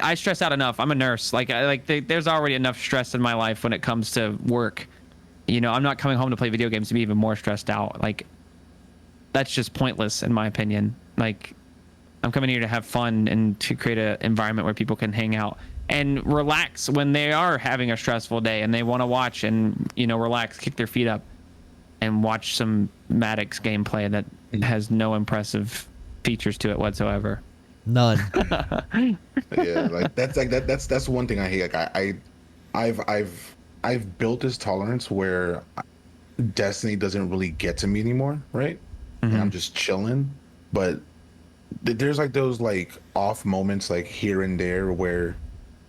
I stress out enough. I'm a nurse. There's already enough stress in my life when it comes to work. I'm not coming home to play video games to be even more stressed out. Like, that's just pointless in my opinion. Like, I'm coming here to have fun and to create an environment where people can hang out and relax when they are having a stressful day and they want to watch and, relax, kick their feet up and watch some Maddox gameplay that has no impressive features to it whatsoever. None. Yeah, that's one thing I hate. Like I've built this tolerance where Destiny doesn't really get to me anymore, right? And I'm just chilling. But there's like those like off moments like here and there where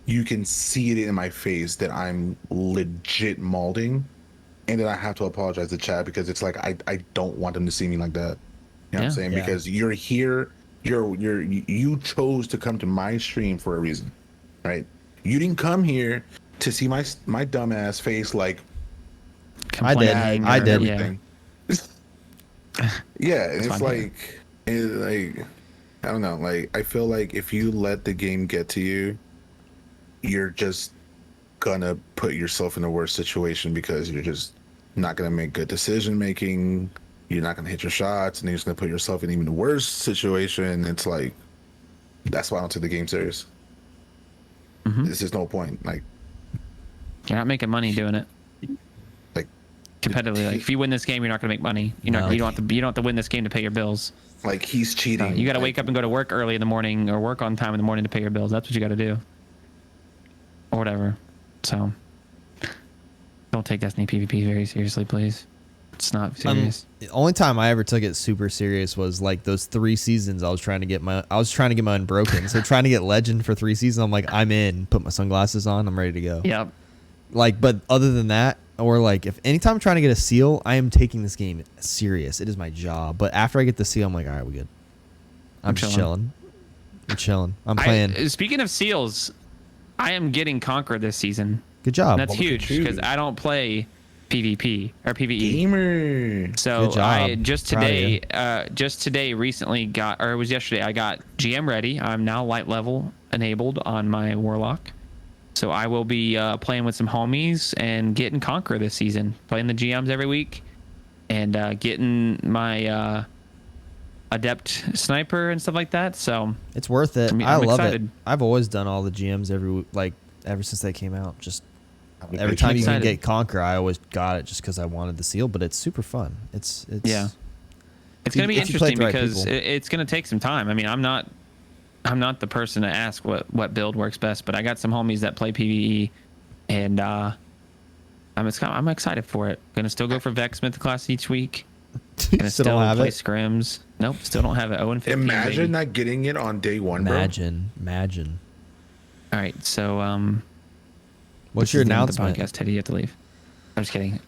you can see it in my face that I'm legit malding, and then I have to apologize to Chad because it's like I don't want them to see me like that. You know what I'm Yeah. saying? Yeah. Because you're here, you chose to come to my stream for a reason, right? You didn't come here to see my dumbass face like I did. complaining I or- did. Yeah. everything. Yeah, and it's fine, like I don't know, like I feel like if you let the game get to you, you're just gonna put yourself in a worse situation because you're just not gonna make good decision making. You're not gonna hit your shots, and you're just gonna put yourself in even worse situation. It's like that's why I don't take the game serious. There's just no point. Like You're not making money doing it like competitively. Like if you win this game, you're not gonna make money. You're not. No. You don't have to win this game to pay your bills. like he's cheating. You got to Like, wake up and go to work early in the morning or work on time in the morning to pay your bills. That's what you got to do, or whatever. So don't take Destiny PvP very seriously, please. It's not serious. The only time I ever took it super serious was like those 3 seasons. I was trying to get my unbroken. So trying to get legend for 3 seasons, I'm like, I'm in. Put my sunglasses on. I'm ready to go. Yep. Like, but other than that, or like if anytime I'm trying to get a seal, I am taking this game serious. It is my job. But after I get the seal, I'm like, all right, we good. I'm just chilling. I'm chilling. I'm playing. Speaking of seals, I am getting Conquer this season. Good job. That's look at huge you. because I don't play PvP or PvE. gamer. So Good job. I just Proud of you. today recently got, or it was yesterday, I got GM ready. I'm now light level enabled on my Warlock. So I will be playing with some homies and getting Conquer this season. Playing the GMs every week and getting my Adept Sniper and stuff like that. So It's worth it. I'm I love excited. it. I've always done all the GMs ever since they came out. Just every I'm time you can excited. get Conquer, I always got it just because I wanted the seal. But it's super fun. It's yeah. It's you- going to be if you play interesting the right because people. it's going to take some time. I mean, I'm not the person to ask what build works best, but I got some homies that play PvE, and I'm excited for it. Gonna still go for Vexmith class each week. Gonna still don't have play it. scrims. Nope, still don't have it. 0-15. Imagine baby. not getting it on day one, bro. Imagine. All right, so What's this your is the end of announcement? The podcast, Teddy, you have to leave. I'm just kidding.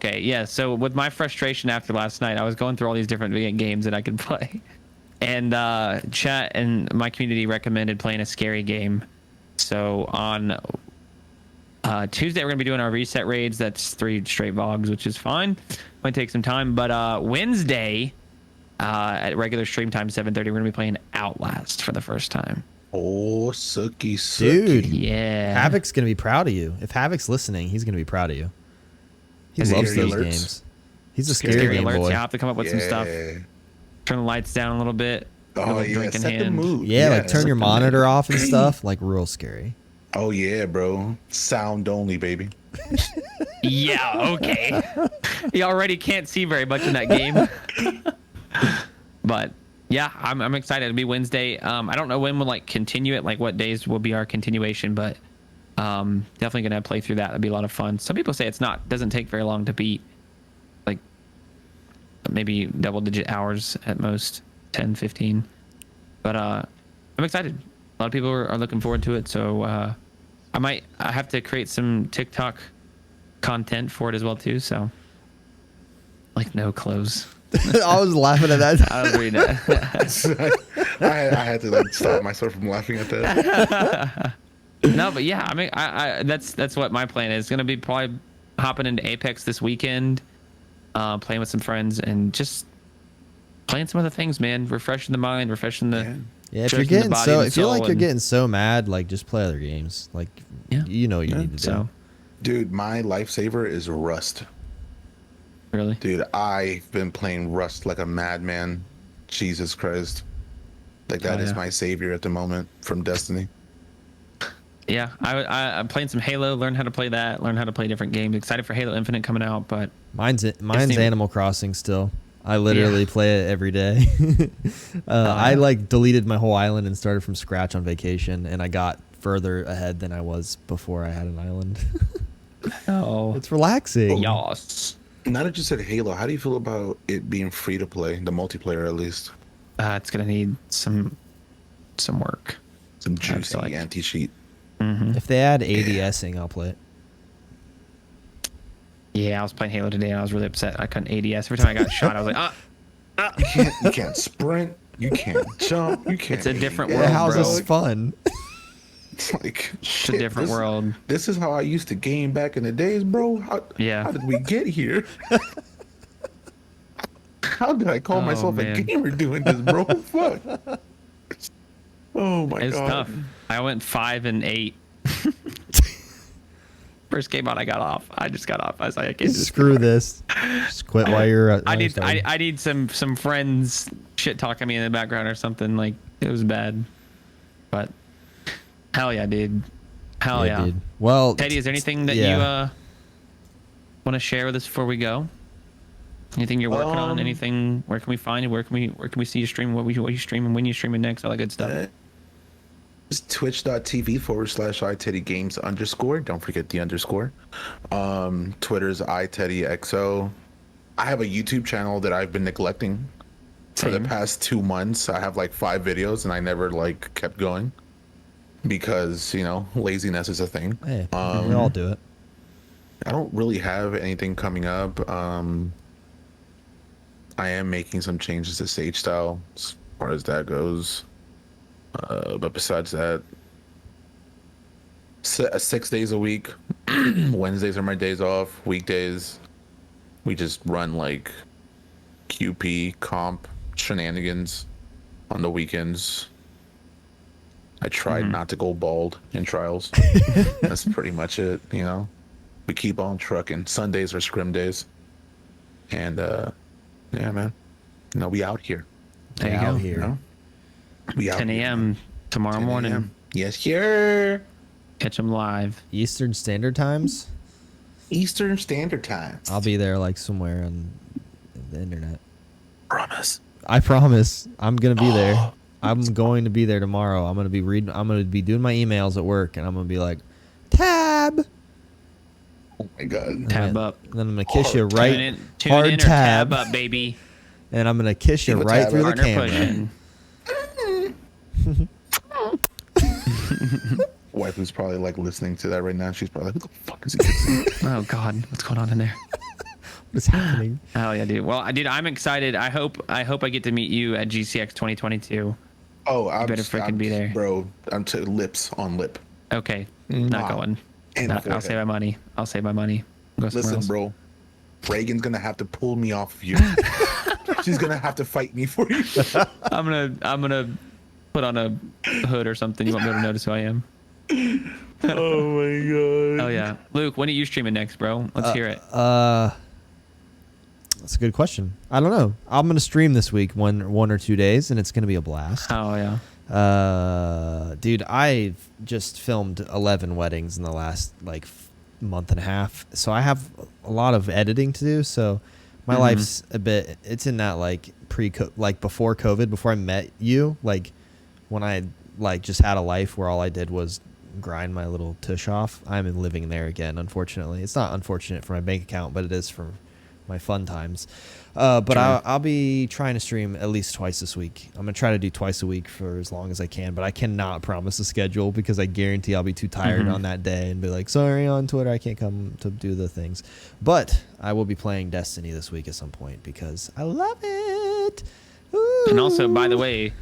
Okay. Yeah. So with my frustration after last night, I was going through all these different games that I could play, and chat and my community recommended playing a scary game. So on Tuesday, we're gonna be doing our reset raids. That's 3 straight vogs, which is fine. Might take some time, but Wednesday at regular stream time 7:30, we're gonna be playing Outlast for the first time. Oh, sucky, sucky. Dude, Yeah. Havoc's gonna be proud of you. If Havoc's listening, he's gonna be proud of you. He Is he loves Scary those Alerts? games. He's a Scary scary, Scary game alerts. boy. You have to come up with some stuff. Yeah. Turn the lights down a little bit. Oh little yeah, drink in set the hand. mood. Yeah, like turn set your the monitor mood. off and stuff. Like real scary. Oh yeah, bro. Sound only, baby. Yeah, okay. You already can't see very much in that game. But yeah, I'm excited. It'll be Wednesday. I don't know when we'll like continue it, like what days will be our continuation, but definitely gonna play through that. That'd be a lot of fun. Some people say doesn't take very long to beat. Like maybe double digit hours at most, 10, 15. But I'm excited. A lot of people are looking forward to it, so I have to create some TikTok content for it as well too. So like no clothes. I was laughing at that. I was reading it. I had to like stop myself from laughing at that. No, but yeah, I mean, I that's what my plan is. Gonna be probably hopping into Apex this weekend, playing with some friends, and just playing some other things, man. Refreshing the mind, refreshing the. Yeah. Yeah, if stretching you're the getting body and the if you're like soul you're and- getting so mad, like just play other games. Like Yeah. you know what you need to do. So Dude, my lifesaver is Rust. really, Dude, I've been playing Rust like a madman. Jesus Christ. Like that Oh, is yeah. my savior at the moment from Destiny. yeah, I'm playing some Halo. Learn how to play that. Learn how to play different games. Excited for Halo Infinite coming out, but Mine's Destiny- Animal Crossing still. I literally Yeah. play it every day. I yeah. like deleted my whole island and started from scratch on vacation, and I got further ahead than I was before I had an island. oh, It's relaxing. yas. Now that you said Halo, how do you feel about it being free to play, the multiplayer at least? It's gonna need some work. Some I feel juicy like. anti-cheat. If they add ADSing, I'll play it. Yeah, I was playing Halo today and I was really upset. I couldn't ADS. Every time I got shot, I was like, You can't sprint. You can't jump. You can't. It's a different Yeah, world, How's bro. this fun? It's like It's a different world. This is how I used to game back in the days, bro. Yeah. How did we get here? How did I call Oh, myself a man. gamer doing this, bro? Fuck. Oh my It's god. tough. I went 5 and 8. First game out, I got off. I just got off. I was like, I can't do this. Screw this. Just quit while you're. I need some friends shit talking me in the background or something. Like, it was bad. But hell yeah, dude. Hell yeah. Dude. Well, Teddy, is there anything that yeah. you want to share with us before we go? Anything you're working on? Anything? Where can we find you? Where can we see you stream? What you streaming? When you streaming next? All that good stuff. It's twitch.tv/iTeddyGames_. Don't forget the underscore. Twitter's iTeddyXO. I have a YouTube channel that I've been neglecting for the Same. past 2 months. I have like 5 videos and I never like kept going because, you know, laziness is a thing. Hey, we all do it. I don't really have anything coming up. I am making some changes to Sage style as far as that goes. But besides that, 6 days a week. Wednesdays are my days off. Weekdays, we just run like QP comp shenanigans on the weekends. I tried not to go bald in trials. That's pretty much it, you know. We keep on trucking. Sundays are scrim days. And yeah, man. You know, we out here. There you Out go. here. You know? We out 10 here, a.m. man. tomorrow 10 morning. a.m.. Yes, sir. Catch them live. Eastern Standard Times. Eastern Standard Time. I'll be there like somewhere on the internet. Promise. I promise. I'm gonna be there. I'm going to be there tomorrow. I'm gonna be reading. I'm gonna be doing my emails at work, and I'm gonna be like, tab. Oh my god. Tab And up. then I'm gonna kiss you right. Tune hard in or tab. tab up, baby. And I'm gonna kiss you Keep a right tab through the up. Partner camera. pushing. Waifu's probably like listening to that right now. She's probably like, "Who the fuck is he kissing?" Oh God, what's going on in there? What's happening? Hell yeah, dude. Well, dude, I'm excited. I hope I get to meet you at GCX 2022. Oh, I'm better freaking be there. bro. I'm lips on lip. Okay, not Mwah. going. And No, I'll forehead. save my money. Go somewhere Listen, else. bro. Reagan's gonna have to pull me off of you. She's gonna have to fight me for you. I'm gonna put on a hood or something. You won't be able to notice who I am. Oh my god. Oh yeah, Luke. When are you streaming next, bro? Let's hear it. That's a good question. I don't know. I'm gonna stream this week, one or 2 days, and it's gonna be a blast. Oh yeah. Dude, I've just filmed 11 weddings in the last like month and a half, so I have a lot of editing to do. So my life's a bit. It's in that like before COVID, before I met you, like when I like just had a life where all I did was grind my little tush off. I'm living there again. Unfortunately, it's not unfortunate for my bank account, but it is for my fun times. But I'll be trying to stream at least twice this week. I'm gonna try to do twice a week for as long as I can, but I cannot promise a schedule because I guarantee I'll be too tired on that day and be like, sorry, on Twitter I can't come to do the things. But I will be playing Destiny this week at some point because I love it. Ooh. And also, by the way,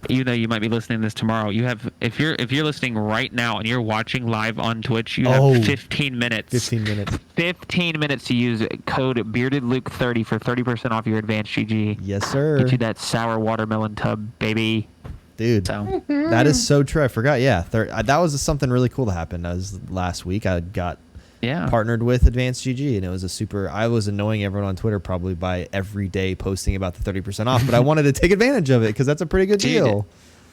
even though you might be listening to this tomorrow, you have if you're listening right now and you're watching live on Twitch, you have 15 minutes. 15 minutes. 15 minutes to use code BeardedLuke30 for 30% off your advanced GG. Yes, sir. Get you that sour watermelon tub, baby. Dude, So that is so true. I forgot. Yeah, that was something really cool that happened. That was last week. I got yeah. partnered with Advanced GG, and it was I was annoying everyone on Twitter probably by every day posting about the 30% off, but I wanted to take advantage of it because that's a pretty good deal.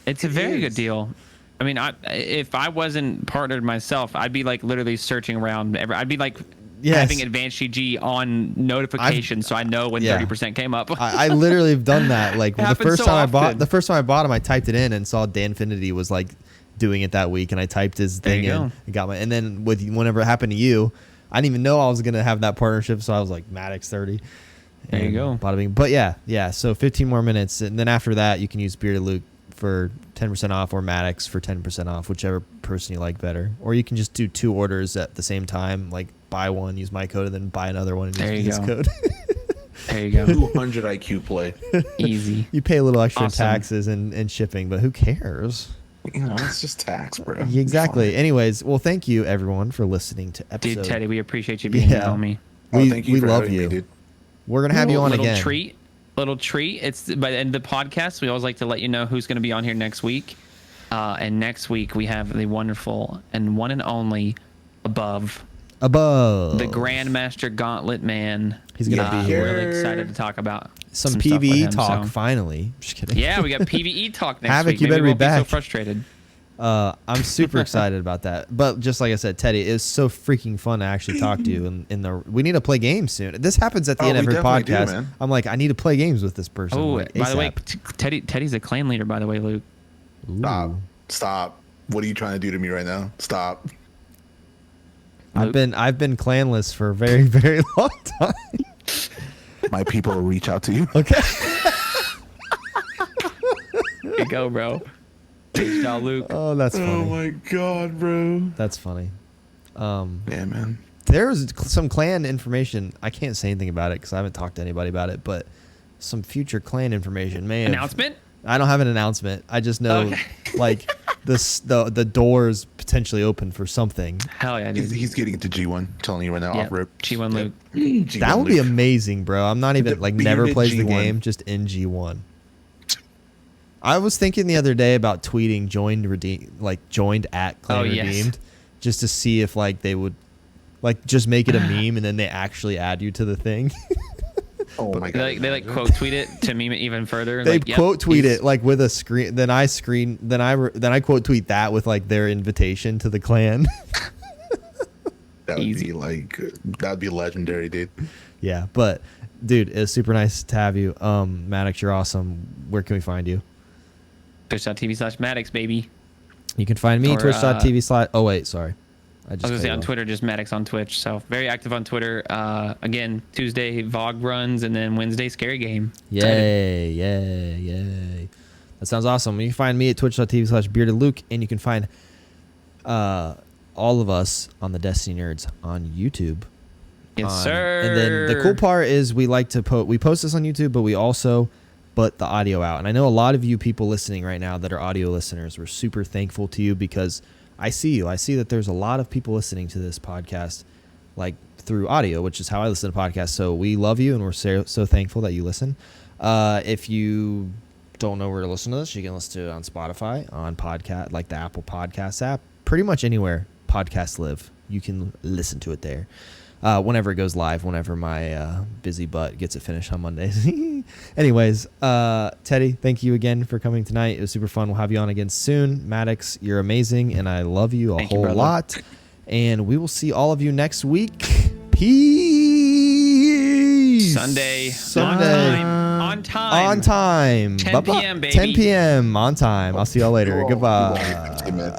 It's a very good deal. I mean, if I wasn't partnered myself, I'd be like literally searching around. I'd be like having Advanced GG on notifications so I know when 30% came up. I literally have done that. Like the first time often. the first time I bought him, I typed it in and saw Danfinity was like doing it that week, and I typed his thing in and got my. And then whenever it happened to you, I didn't even know I was gonna have that partnership, so I was like Maddox 30. There you go. Bada bing. But yeah. So 15 more minutes, and then after that, you can use Bearded Luke for 10% off, or Maddox for 10% off, whichever person you like better. Or you can just do 2 orders at the same time, like buy one, use my code, and then buy another one and use his code. There you go. 200 IQ play. Easy. You pay a little extra Awesome. taxes and shipping, but who cares? You know, it's just tax, bro. Exactly. Anyways, well, thank you everyone for listening to episode. Dude, Teddy, we appreciate you being here, homie. Thank you we for love having you. me, dude. We're gonna have you on little again. Little treat. It's by the end of the podcast. We always like to let you know who's going to be on here next week. And next week we have the wonderful and one and only above the Grandmaster Gauntlet Man. He's gonna be here. Really excited to talk about Some stuff with PvE him, talk so. finally. Just kidding. Yeah, we got PvE talk next Havoc, week. you Maybe better we be won't be so back. frustrated. I'm super excited about that. But just like I said, Teddy, it's so freaking fun to actually talk to you. We need to play games soon. This happens at the end of every podcast. Do, man. I'm like, I need to play games with this person. Oh, like, by the way, ASAP. Teddy's a clan leader, by the way, Luke. Ooh. Stop. What are you trying to do to me right now? Stop. I've been clanless for a very, very long time. My people will reach out to you. Okay. There you go, bro. H doll Luke. Oh, that's funny. Oh my god, bro. That's funny. Yeah, man. There's some clan information. I can't say anything about it because I haven't talked to anybody about it, but some future clan information. Man, Announcement? I don't have an announcement. I just know, Okay. like, the doors potentially open for something. Hell yeah, dude. He's getting into G1. I'm telling you right now, Yeah, off rip. G1 Luke. G1 That would be Luke. amazing, bro. I'm not even, The like, never bearded plays the G1. game, just in G1. I was thinking the other day about tweeting joined at Clan Oh, yes. Redeemed, just to see if, like, they would, like, just make it a meme and then they actually add you to the thing. Oh my god. They quote tweet it to meme it even further. They like, yep, quote tweet he's- it like with a screen. Then I quote tweet that with like their invitation to the clan. That would Easy. be like, that'd be legendary, dude. Yeah, but dude, it's super nice to have you. Maddox, you're awesome. Where can we find you? Twitch.tv/Maddox, baby. You can find me Or, twitch.tv/. Oh wait, sorry. I was gonna say on Twitter, just Maddox on Twitch. So very active on Twitter. Again, Tuesday VOG runs, and then Wednesday Scary Game. Yay. That sounds awesome. You can find me at twitch.tv/beardedluke, and you can find all of us on the Destiny Nerds on YouTube. Yes, sir. And then the cool part is we like to post this on YouTube, but we also put the audio out. And I know a lot of you people listening right now that are audio listeners, we're super thankful to you because I see you. I see that there's a lot of people listening to this podcast like through audio, which is how I listen to podcasts. So we love you and we're so thankful that you listen. If you don't know where to listen to this, you can listen to it on Spotify, on podcast, like the Apple Podcasts app, pretty much anywhere podcasts live. You can listen to it there. Whenever it goes live, whenever my busy butt gets it finished on Mondays. Anyways, Teddy, thank you again for coming tonight. It was super fun. We'll have you on again soon. Maddox, you're amazing, and I love you a whole lot. And we will see all of you next week. Peace. Sunday. On On time. 10 p.m., baby. 10 p.m. on time. I'll see y'all later. Goodbye. Amen.